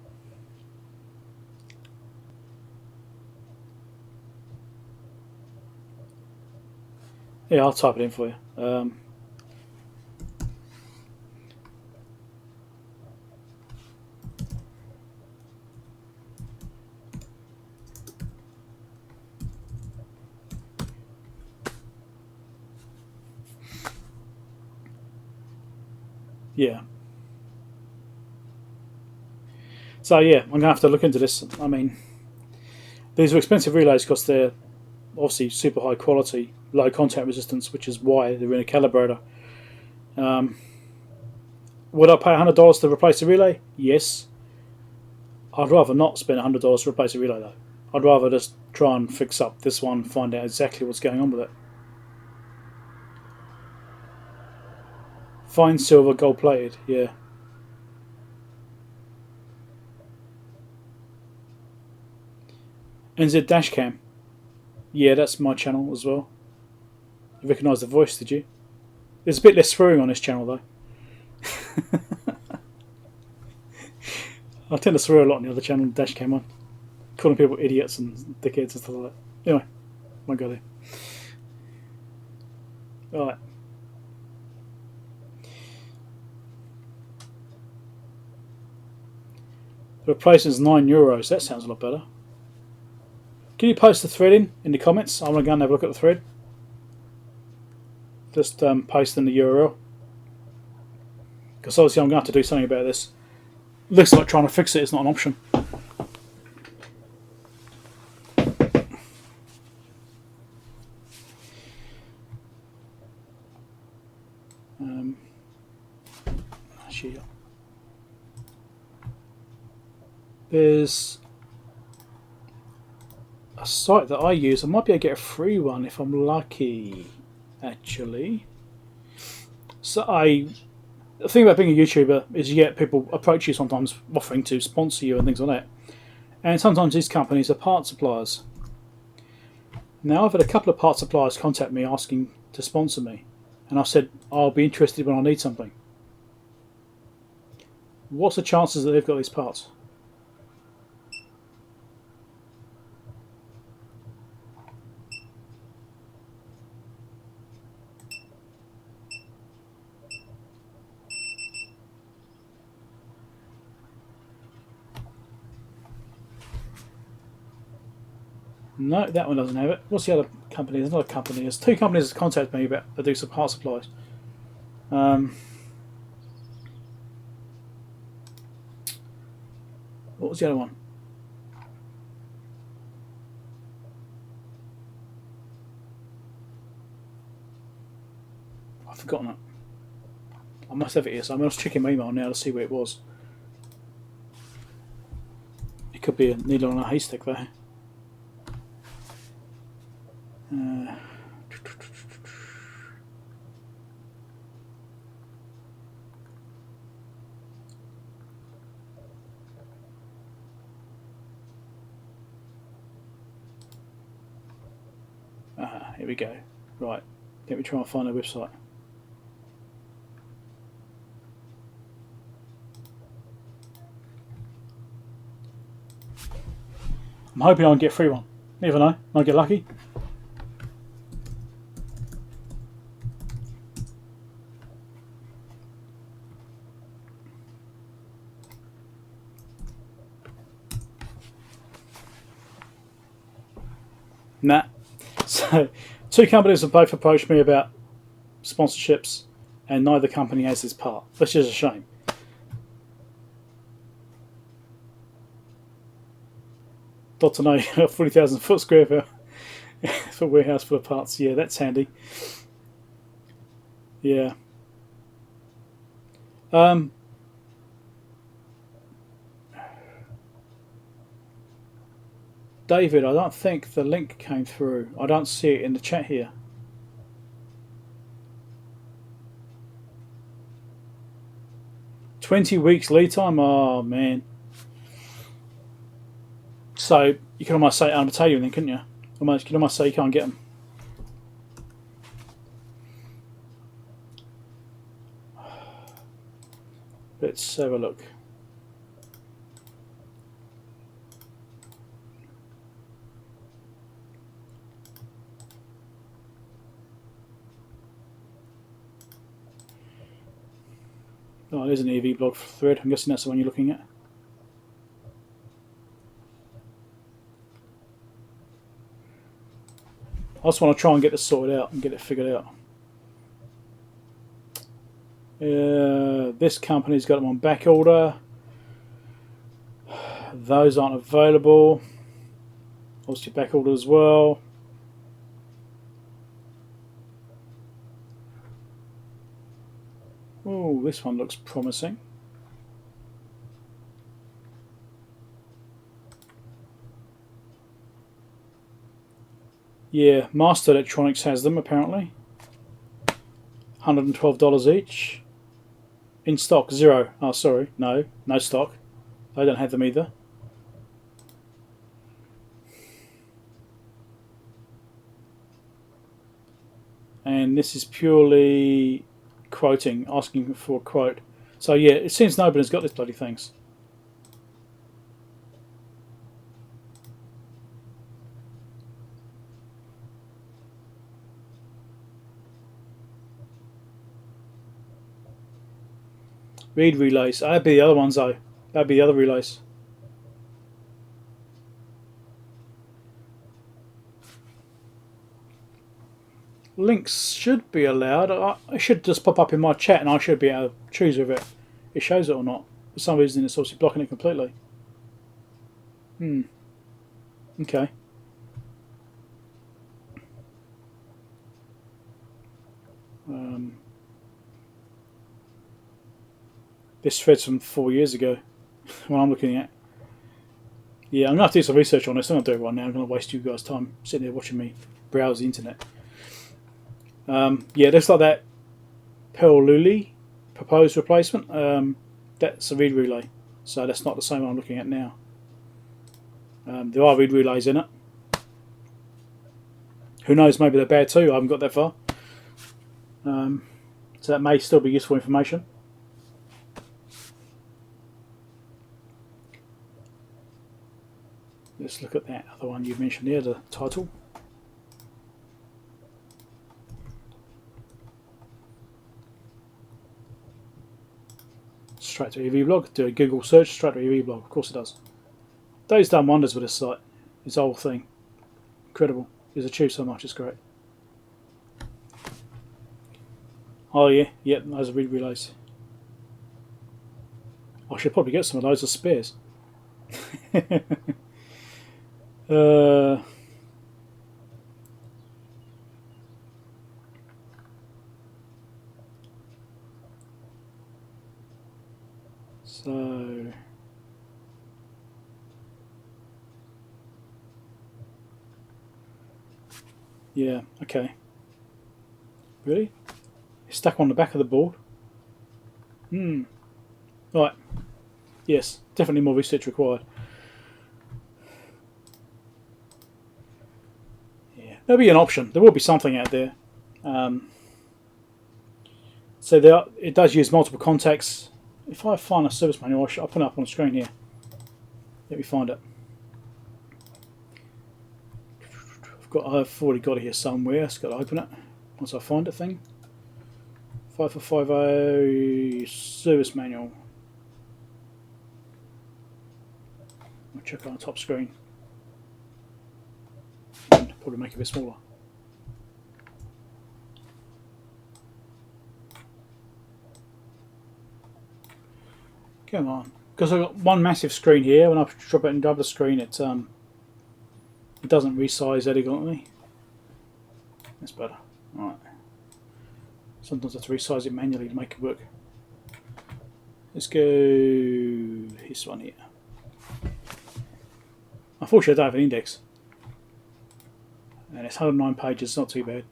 Yeah, I'll type it in for you. Yeah. So yeah, I'm going to have to look into this. I mean, these are expensive relays because they're obviously super high quality, low contact resistance, which is why they're in a calibrator. Would I pay $100 to replace a relay? Yes. I'd rather not spend $100 to replace a relay though. I'd rather just try and fix up this one, find out exactly what's going on with it. Fine silver, gold plated, yeah. NZ Dashcam. Yeah, that's my channel as well. You recognise the voice, did you? There's a bit less swearing on this channel though. I tend to swear a lot on the other channel, Dashcam one. Calling people idiots and dickheads and stuff like that. Anyway, won't go there. Alright. The replacement's €9. That sounds a lot better. Can you post the thread in the comments? I'm going to go and have a look at the thread. Just paste in the URL. Because obviously I'm going to have to do something about this. Looks like trying to fix it is not an option. There's a site that I use. I might be able to get a free one if I'm lucky, actually. So the thing about being a YouTuber is you get people approach you sometimes offering to sponsor you and things like that. And sometimes these companies are part suppliers. Now I've had a couple of part suppliers contact me asking to sponsor me. And I've said, I'll be interested when I need something. What's the chances that they've got these parts? No, that one doesn't have it. What's the other company? There's another company. There's two companies that contact me about that do some part supplies. What was the other one? I've forgotten it. I must have it here, so I'm going to check my email now to see where it was. It could be a needle on a haystack there. here we go. Right, let me try and find their website. I'm hoping I can get a free one. Never know, might get lucky. Nah. So, two companies have both approached me about sponsorships, and neither company has this part, which is a shame. Got to know 40,000 foot square for a warehouse full of parts. Yeah, that's handy. Yeah. David, I don't think the link came through. I don't see it in the chat here. $20 weeks lead time? Oh, man. So, you can almost say unobtainium then, couldn't you? You can almost say you can't get them. Let's have a look. Oh, there's an EV blog thread. I'm guessing that's the one you're looking at. I just want to try and get this sorted out and get it figured out. This company's got them on back order. Those aren't available. Obviously back order as well. Oh, this one looks promising. Yeah, Master Electronics has them apparently. $112 each. In stock, 0. Oh, sorry, no stock. I don't have them either. And this is purely quoting, asking for a quote. So yeah, it seems nobody's got these bloody things. Read relays. That'd be the other ones though. That'd be the other relays. Links should be allowed. I should just pop up in my chat and I should be able to choose whether it shows it or not. For some reason it's obviously blocking it completely. Okay. This thread's from 4 years ago. What I'm looking at. Yeah, I'm going to have to do some research on this. I'm not doing it right now. I'm going to waste you guys' time sitting there watching me browse the internet. Yeah, looks like that Pearl Luli proposed replacement. That's a read relay, so that's not the same one I'm looking at now. There are read relays in it. Who knows, maybe they're bad too. I haven't got that far. So that may still be useful information. Let's look at that other one you mentioned there, the title. Straight to EV blog. Do a Google search, straight to EV blog. Of course it does. Dave's done wonders with this site. This whole thing. Incredible. He's achieved so much, it's great. Oh yeah, yep, those are read relays. I should probably get some of those as spares. So yeah, okay. Really? It's stuck on the back of the board. Right. Yes, definitely more research required. Yeah, There'll be an option. There will be something out there. So there, it does use multiple contacts. If I find a service manual, I'll put it up on the screen here. Let me find it. I've already got it here somewhere. I've got to open it once I find the thing. 5450 service manual. I'll check on the top screen. And probably make it a bit smaller. Come on, because I've got one massive screen here. When I drop it into the screen, it doesn't resize elegantly. That's better. All right. Sometimes I have to resize it manually to make it work. Let's go this one here. Unfortunately, I don't have an index, and it's 109 pages. Not too bad.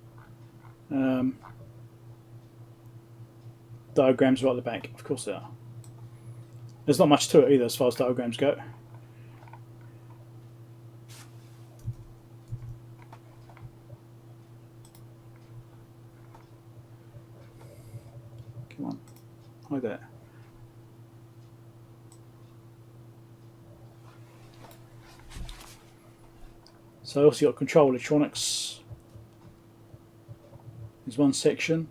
Diagrams right at the back. Of course they are. There's not much to it either as far as diagrams go. Come on, like that. So also got control electronics. There's one section.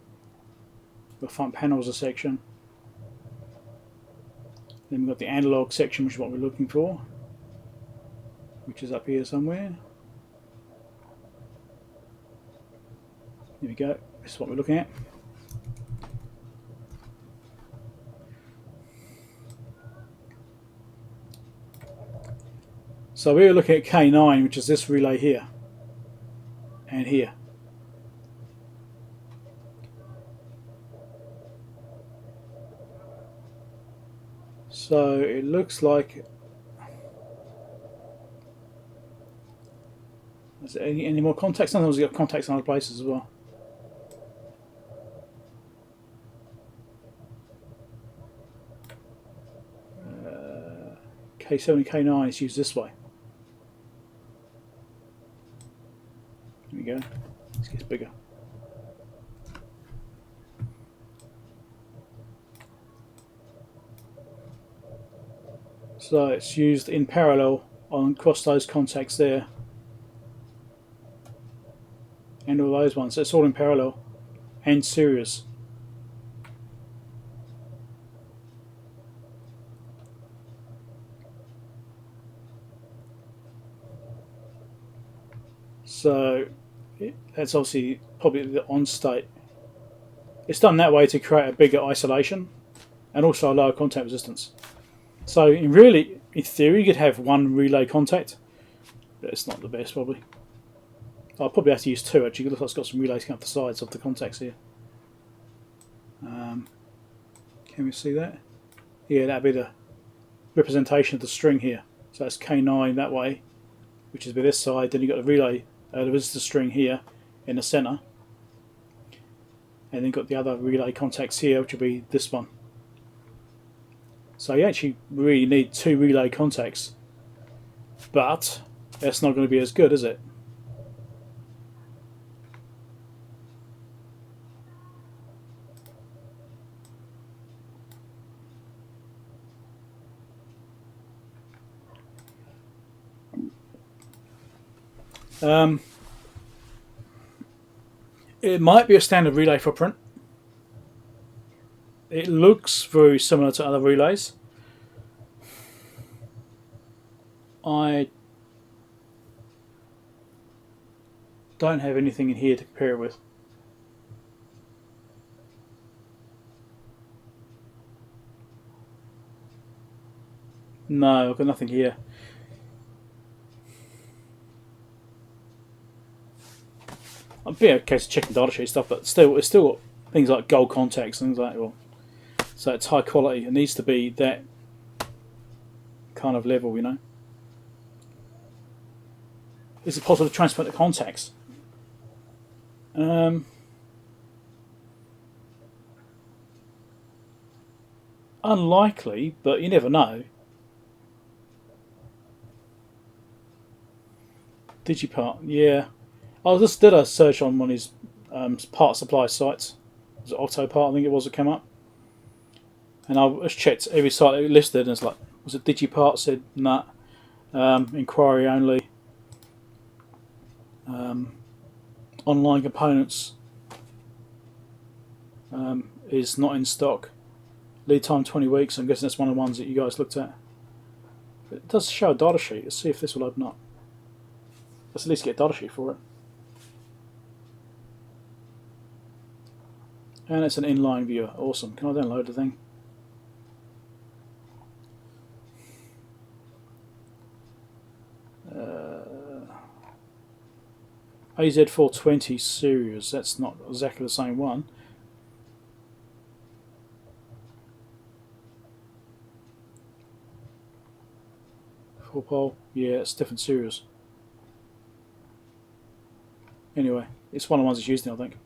The front panel is a section. Then we've got the analog section, which is what we're looking for, which is up here somewhere. There we go. This is what we're looking at. So we're looking at K9, which is this relay here and here. So it looks like, is there any more contacts? Sometimes we've got contacts in other places as well. K7 and K9 is used this way. There we go. This gets bigger. So it's used in parallel on across those contacts there and all those ones. So it's all in parallel and series. So that's obviously probably the on state. It's done that way to create a bigger isolation and also a lower contact resistance. So in theory, you could have one relay contact, but it's not the best probably. I'll probably have to use two actually. It looks like it's got some relays coming up the sides of the contacts here. Can we see that? Yeah, that'd be the representation of the string here. So that's K9 that way, which is by this side. Then you've got the relay, the resistor string here in the centre. And then you've got the other relay contacts here, which will be this one. So you actually really need two relay contacts, but that's not going to be as good, is it? It might be a standard relay footprint. It looks very similar to other relays. I don't have anything in here to compare it with. No, I've got nothing here. I'd be okay to checking data sheet stuff, but it's still got things like gold contacts and things like that. Well, so it's high quality. It needs to be that kind of level, you know. Is it possible to transfer the contacts? Unlikely, but you never know. Digipart, yeah. I just did a search on one of his part supply sites. Was it Octopart, I think it was, that came up. And I just checked every site that it listed, and it's like, was it Digipart? Said, nah. Inquiry only. Online components is not in stock. Lead time 20 weeks. I'm guessing that's one of the ones that you guys looked at. But it does show a data sheet. Let's see if this will open up. Let's at least get a data sheet for it. And it's an inline viewer. Awesome. Can I download the thing? AZ420 series. That's not exactly the same one. Four pole. Yeah, it's different series. Anyway, it's one of the ones that's used now, I think.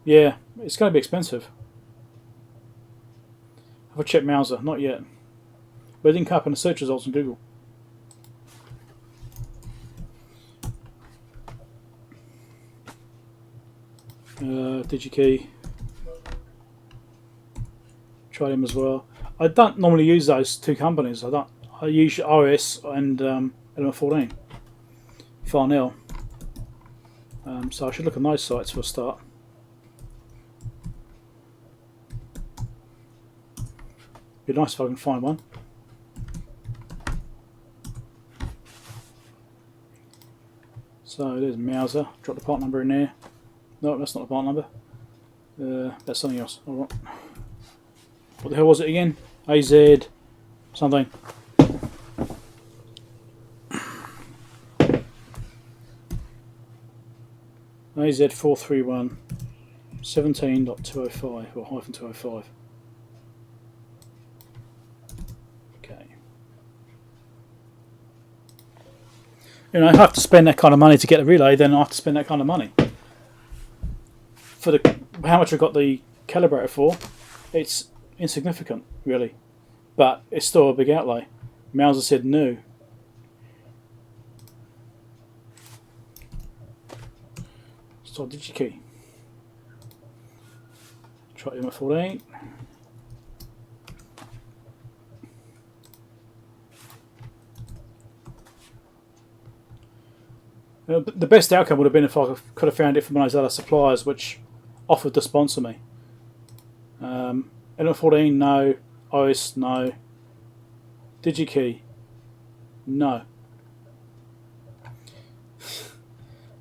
Yeah, it's going to be expensive. Have I checked Mauser? Not yet. But it didn't come up in the search results on Google. DigiKey. Try them as well. I don't normally use those two companies. I use OS and Element 14. Farnell. So I should look at those sites for a start. Be nice if I can find one. So there's Mauser. Drop the part number in there. No, that's not the part number. That's something else. All right. What the hell was it again? AZ something. AZ431 17.205 or hyphen 205. Okay. You know, I have to spend that kind of money to get the relay, then I have to spend that kind of money. For the how much I got the calibrator for, it's insignificant, really. But it's still a big outlay. Mauser said no. So DigiKey. Try Element 14. The best outcome would have been if I could have found it from one of those other suppliers which offered to sponsor me. Element 14, no. OS, no. DigiKey, no.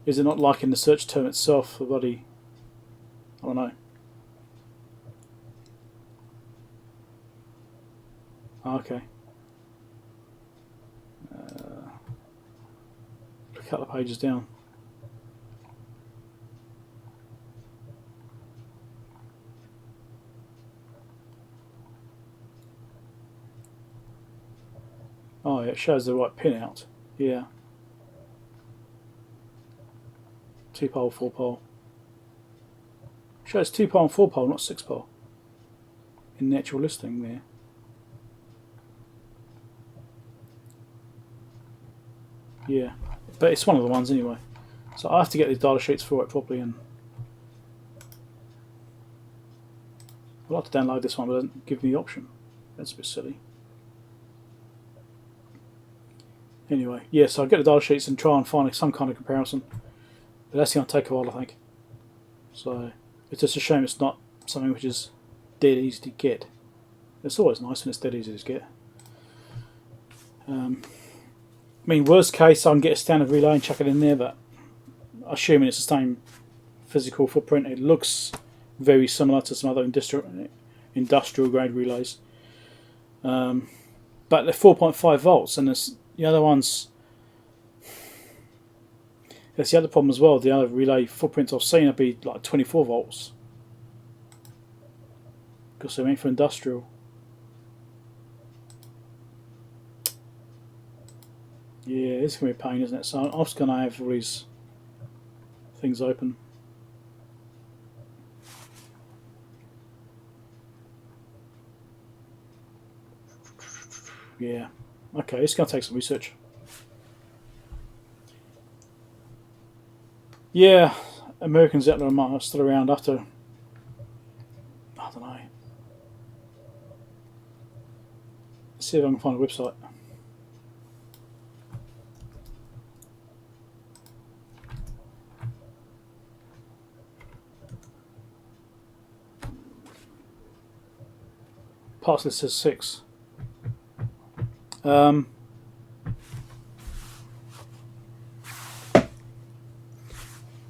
Is it not like in the search term itself, the bloody... I don't know. Okay. A couple of pages down. Oh, yeah, it shows the right pin out. Yeah. 2-pole, 4-pole. Shows 2-pole and 4-pole, not 6-pole. In the actual listing there. Yeah, but it's one of the ones anyway. So I have to get the data sheets for it properly, and I'd like to download this one, but it doesn't give me the option. That's a bit silly. Anyway, yeah, so I'll get the data sheets and try and find some kind of comparison. But that's going to take a while, I think. So it's just a shame it's not something which is dead easy to get. It's always nice when it's dead easy to get. I mean, worst case, I can get a standard relay and chuck it in there, but assuming it's the same physical footprint, it looks very similar to some other industrial grade relays. But they're 4.5 volts, and the other ones. That's the other problem as well. The other relay footprints I've seen would be like 24 volts because they went for industrial. Yeah, it's going to be a pain, isn't it? So I'm just going to have all these things open. Yeah. Okay, it's going to take some research. Yeah, American Zettler are still around after. I don't know. Let's see if I can find a website. Parts list says 6.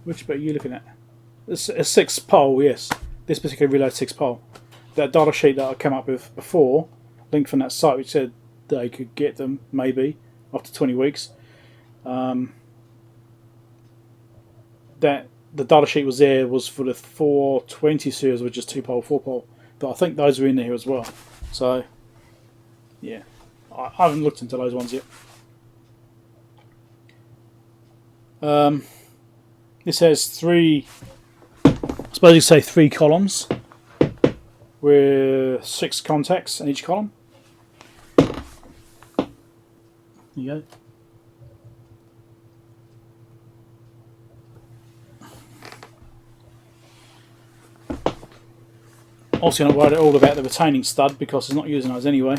Which bit are you looking at? It's a 6 pole, yes. This particular relay 6 pole. That data sheet that I came up with before, linked from that site, which said they could get them maybe after 20 weeks. That the data sheet was there was for the 420 series, which is 2 pole, 4 pole. But I think those are in there as well. So, yeah, I haven't looked into those ones yet. This has 3, I suppose you say 3 columns with 6 contacts in each column. There you go. Also not worried at all about the retaining stud because it's not using those anyway.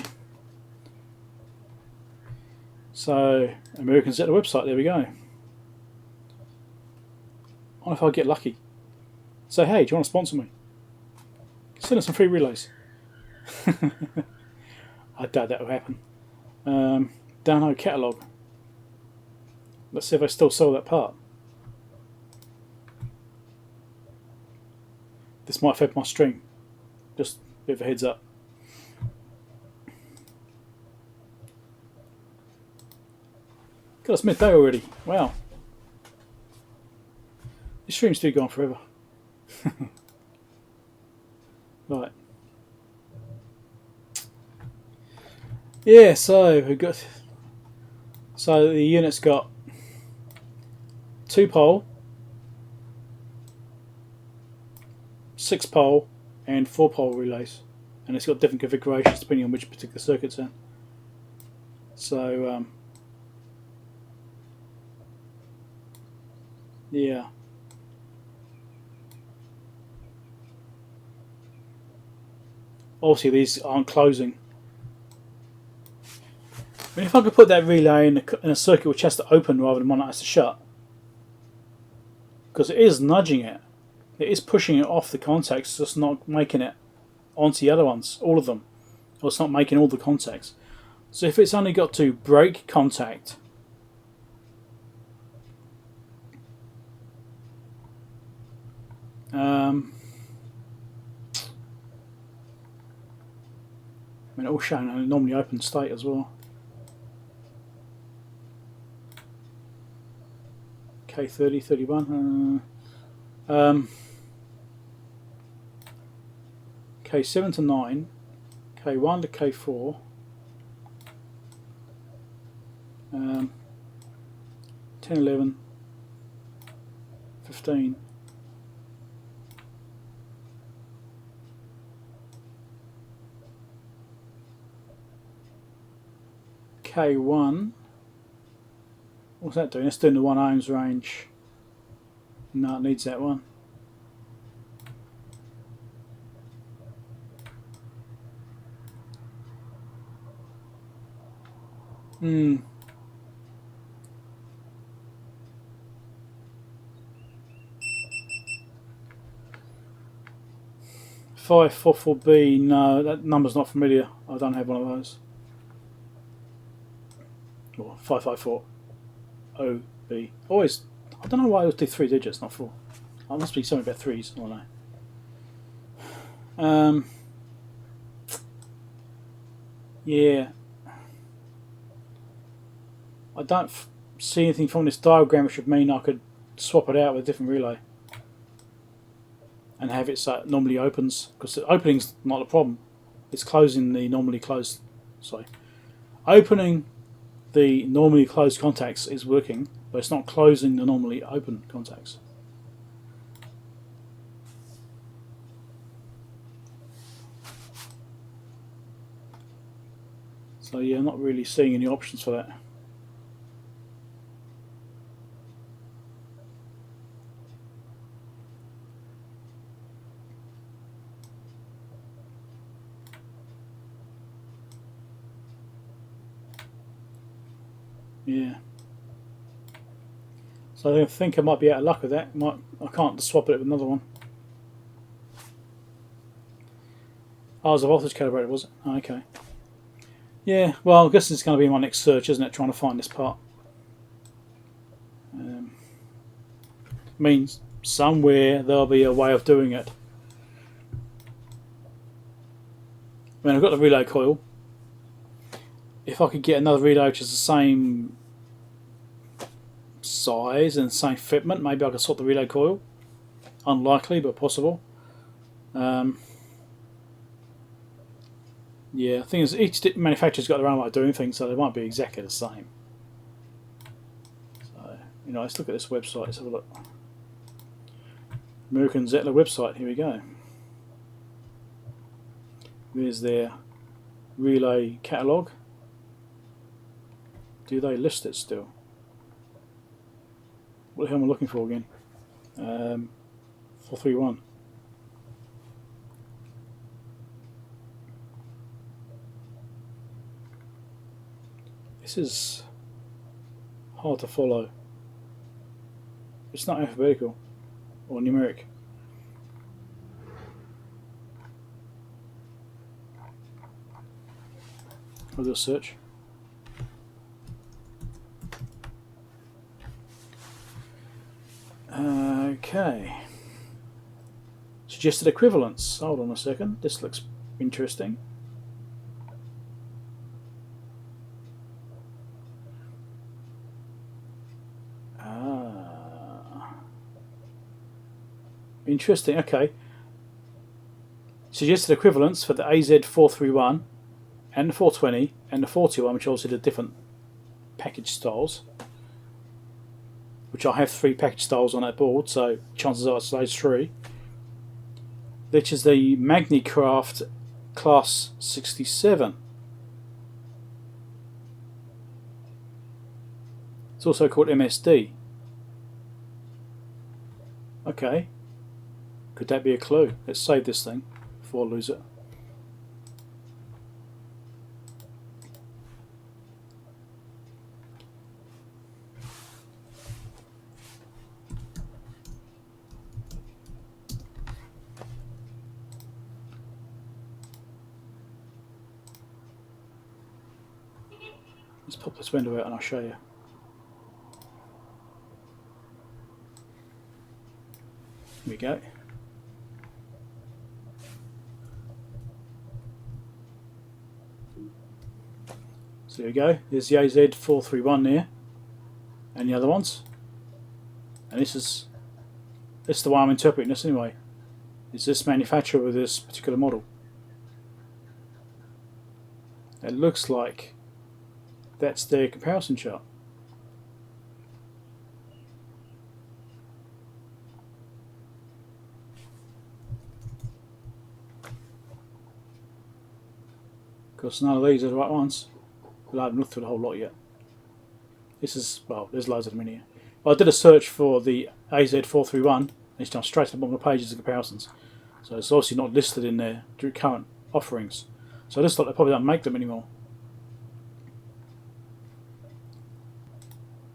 So, American Zettler website, there we go. I wonder if I'll get lucky. Say, hey, do you want to sponsor me? Send us some free relays. I doubt that will happen. Download catalogue. Let's see if I still sell that part. This might affect my string. Just a bit of a heads up. God, it's midday already. Wow. This stream's still going forever. Right. Yeah, so we've got. So the unit's got 2 pole, 6 pole, and 4 pole relays, and it's got different configurations depending on which particular circuit's in. So yeah. Obviously these aren't closing. I mean, if I could put that relay in a circuit which has to open rather than one that has to shut, because it is nudging it. It is pushing it off the contacts, just not making it onto the other ones, all of them. Or it's not making all the contacts. So if it's only got to break contact, I mean, all shown in a normally open state as well. K30, 31. K7 to 9, K1 to K4, 10, 11, 15. K1, what's that doing? It's doing the 1 ohms range. No, it needs that one. Hmm. 544B, no, that number's not familiar. I don't have one of those. Or 554OB. Always, I don't know why I always do 3 digits, not 4. It must be something about 3s, I don't know. Yeah. I don't see anything from this diagram which would mean I could swap it out with a different relay and have it so it normally opens, because the opening's not a problem, it's closing the normally closed, sorry, opening the normally closed contacts is working, but it's not closing the normally open contacts. So yeah, I'm not really seeing any options for that. Yeah. So I think I might be out of luck with that. I can't swap it with another one. Oh, it was a voltage calibrator, was it? Oh, okay. Yeah, well, I guess it's going to be my next search, isn't it? Trying to find this part. Means somewhere there'll be a way of doing it. I mean, I've got the relay coil. If I could get another relay which is the same size and same fitment, maybe I could swap the relay coil. Unlikely, but possible. Yeah, the thing is, each manufacturer's got their own way of doing things, so they might be exactly the same. So, you know, let's look at this website. Let's have a look. American Zettler website. Here we go. There's their relay catalogue. Do they list it still? What the hell am I looking for again? 431. This is hard to follow. It's not alphabetical or numeric. I'll do a search. Okay. Suggested equivalence. Hold on a second. This looks interesting. Interesting, okay. Suggested equivalents for the AZ431 and the 420 and the 41, which are obviously the different package styles. Which I have 3 package styles on that board, so chances are it's those 3. Which is the MagniCraft Class 67. It's also called MSD. Okay. Could that be a clue? Let's save this thing before I lose it. Let's pop this window out and I'll show you. Here we go. So there we go. There's the AZ431 there, and the other ones. And this is the way I'm interpreting this anyway. Is this manufacturer with this particular model? It looks like that's their comparison chart. Because none of these are the right ones. But I haven't looked through the whole lot yet. This is, well, there's loads of them in here. Well, I did a search for the AZ431, and it's gone straight to the bottom of the pages of comparisons. So it's obviously not listed in their current offerings. So I just thought they probably don't make them anymore.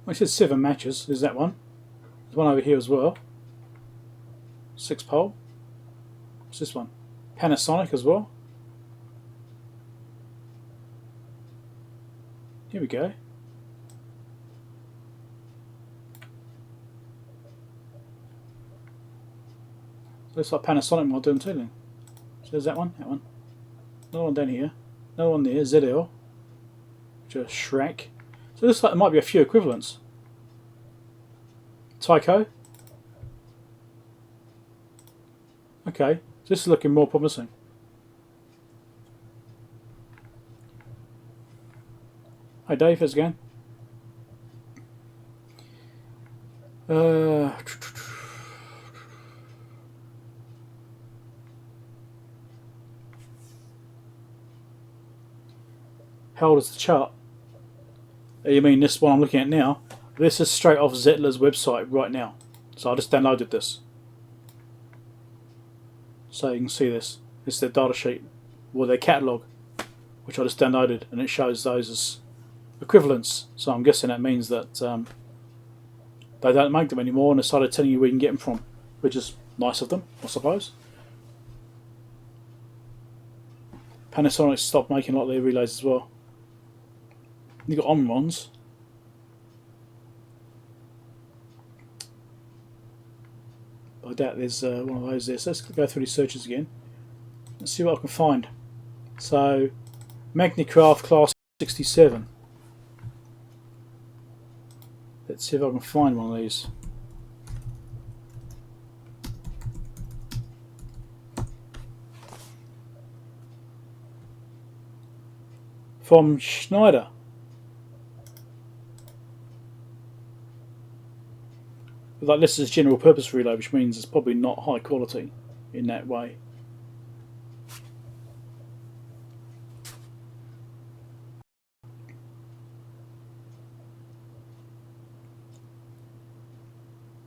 Well, it says 7 matches. There's that one. There's one over here as well. 6 pole. What's this one? Panasonic as well. Here we go. Looks like Panasonic might do them too then. So there's that one, Another one down here. Another one there, ZL. Which are Shrek. So it looks like there might be a few equivalents. Tyco. Okay, so this is looking more promising. Hi Dave, how's it going? How old is the chart? You mean this one I'm looking at now? This is straight off Zettler's website right now. So I just downloaded this. So you can see this. This is their data sheet, or their catalogue, which I just downloaded, and it shows those as equivalents. So I'm guessing that means that they don't make them anymore and they started telling you where you can get them from, which is nice of them, I suppose. Panasonic stopped making a lot of their relays as well. You got Omrons. I doubt there's one of those there. So let's go through these searches again. Let's see what I can find. So, Magnecraft Class 67. Let's see if I can find one of these. From Schneider. Like this is general purpose relay, which means it's probably not high quality in that way.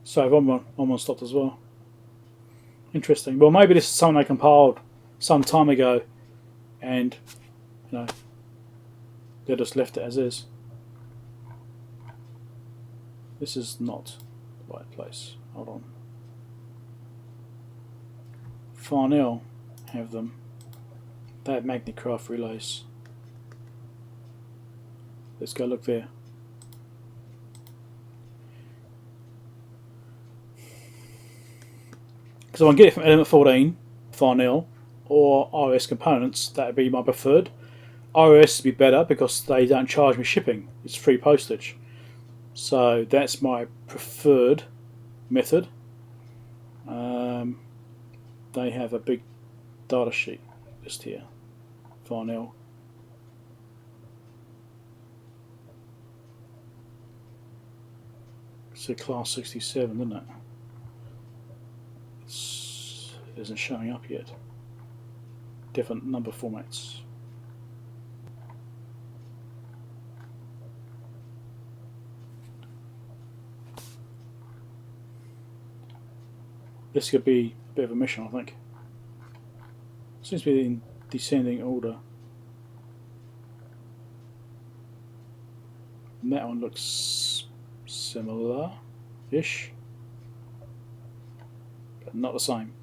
So I'm on stopped as well. Interesting. Well, maybe this is something they compiled some time ago, and you know they just left it as is. This is not the right place. Hold on. Farnell have them. They have Magnecraft relays. Let's go look there. Because if I can get it from Element 14, Farnell, or ROS Components, that would be my preferred. ROS would be better because they don't charge me shipping. It's free postage. So that's my preferred method. They have a big data sheet just here. Farnell. It's a Class 67, isn't it? It isn't showing up yet. Different number formats. This could be a bit of a mission, I think. Seems to be in descending order. And that one looks similar-ish, but not the same.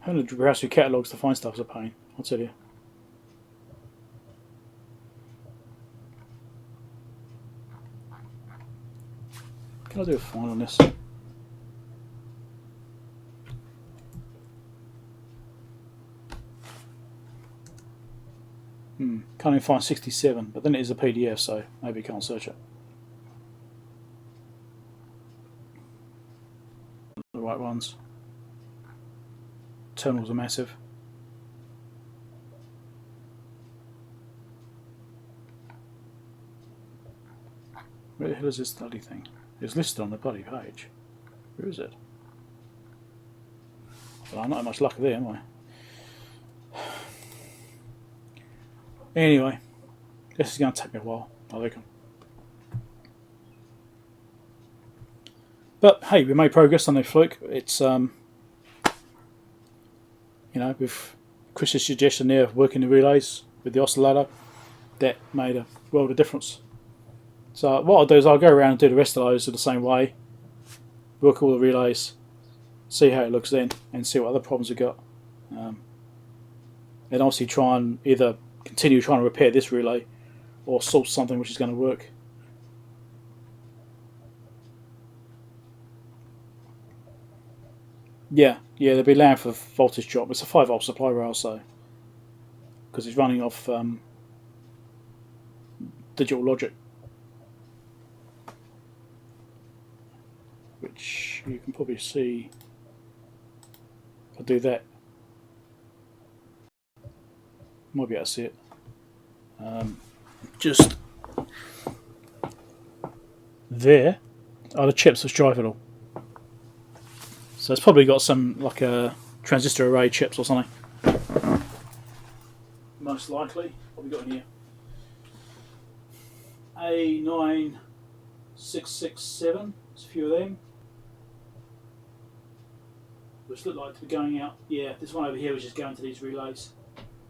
Having to browse through catalogues to find stuff is a pain, I'll tell you. Can I do a find on this? Can't even find 67, but then it is a PDF, so maybe you can't search it. The right ones. Terminals are massive. Where the hell is this bloody thing? It's listed on the bloody page. Where is it? Well, I'm not much luck there, am I? Anyway, this is going to take me a while, I reckon. But hey, we made progress on the fluke. It's you know, with Chris's suggestion there of working the relays with the oscillator, that made a world of difference. So what I'll do is I'll go around and do the rest of those in the same way, work all the relays, see how it looks then, and see what other problems we've got. And obviously try and either continue trying to repair this relay or source something which is going to work. Yeah, they'll be allowing for voltage drop. It's a 5 volt supply rail, so because it's running off digital logic, which you can probably see. If I do that, might be able to see it. Just there are the chips which drive it all. So it's probably got some like a transistor array chips or something. Most likely. What have we got in here? A9667. There's a few of them. which look like to be going out. Yeah, this one over here is just going to these relays.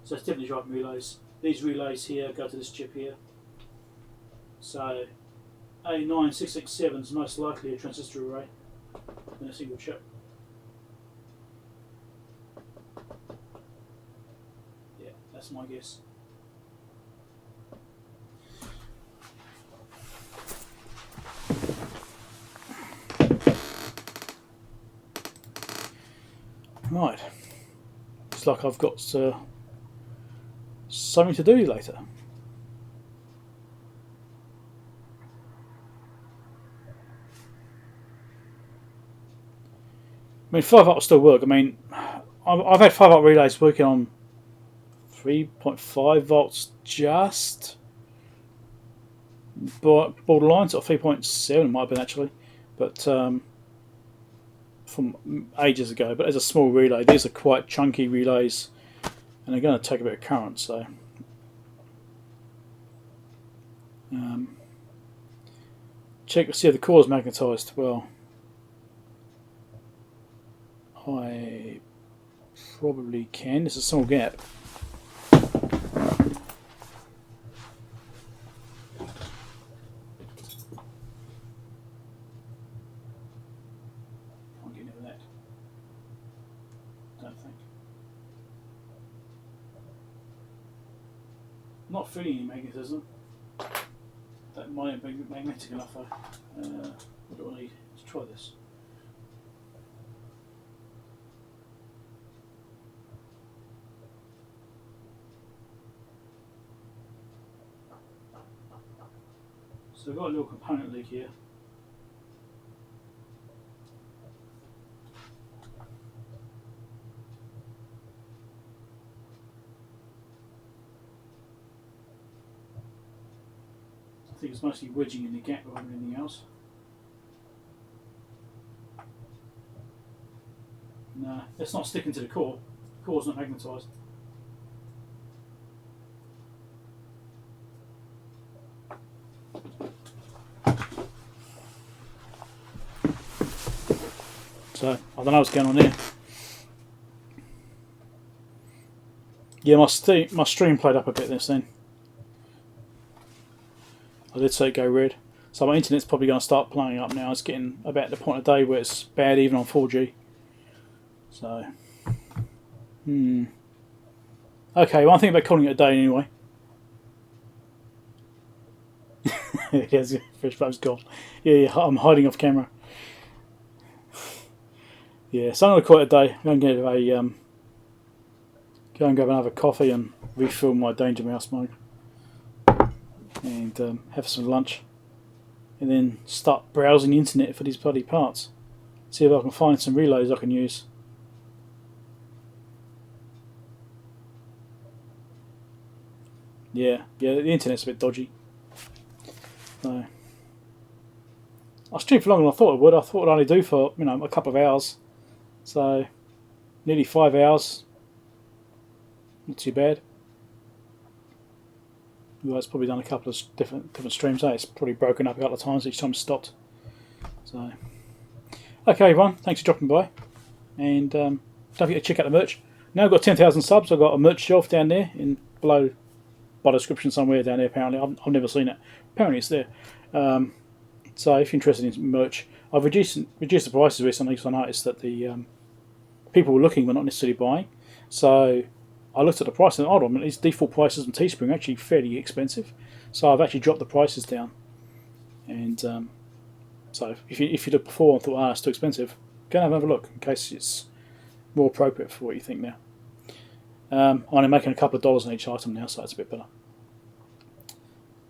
So it's definitely driving relays. These relays here go to this chip here. So A9667 is most likely a transistor array in a single chip. Yeah, that's my guess. Right, it's like I've got something to do later. I mean, 5-volt will still work. I mean, I've had 5-volt relays working on 3.5 volts just, but borderline sort of 3.7 might have been actually, but from ages ago. But as a small relay, these are quite chunky relays, and they're going to take a bit of current. So check to see if the core is magnetised. Well, I probably can. There's a small gap. Can't get near that. Don't think. Not feeling any magnetism. That might be magnetic enough though. What do I need? Let's try this. So we've got a little component leak here. I think it's mostly wedging in the gap rather than anything else. No, it's not sticking to the core. The core's not magnetised. So I don't know what's going on there. Yeah, my stream played up a bit this then. I did say go red. So my internet's probably going to start playing up now. It's getting about the point of day where it's bad even on 4G. So, okay, well, I'm thinking about calling it a day anyway. Yes, fresh flame's gone. Yeah, I'm hiding off camera. Yeah, so I'm going to call it a day. I'm going to get go and grab another coffee and refill my Danger Mouse mug, and have some lunch, and then start browsing the internet for these bloody parts. See if I can find some relays I can use. Yeah, the internet's a bit dodgy. So I streamed for longer than I thought it would. I thought I'd only do for a couple of hours. So nearly 5 hours. Not too bad. Well, it's probably done a couple of different streams. It's probably broken up a couple of times each time it's stopped. So okay, everyone, thanks for dropping by, and don't forget to check out the merch. Now I've got 10,000 subs. I've got a merch shelf down there below by description somewhere down there. Apparently, I've never seen it. Apparently, it's there. So if you're interested in merch, I've reduced the prices recently because I noticed that the people were looking but not necessarily buying. So I looked at the price and hold on, these default prices on Teespring are actually fairly expensive. So I've actually dropped the prices down. And so if you looked before and thought, it's too expensive, go and have a look in case it's more appropriate for what you think now. I'm only making a couple of dollars on each item now, so it's a bit better.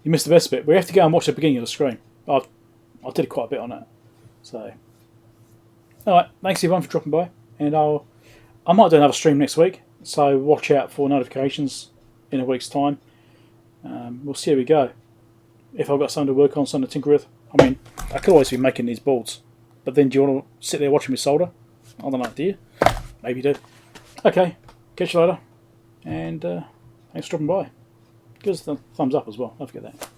You missed the best bit. We have to go and watch the beginning of the screen. I did quite a bit on it. So, alright, thanks everyone for dropping by, and I might do another stream next week, so watch out for notifications in a week's time. We'll see how we go. If I've got something to work on, something to tinker with. I mean, I could always be making these boards, but then do you want to sit there watching me solder? I don't know, do you? Maybe you do. Okay, catch you later, and thanks for dropping by. Give us a thumbs up as well, don't forget that.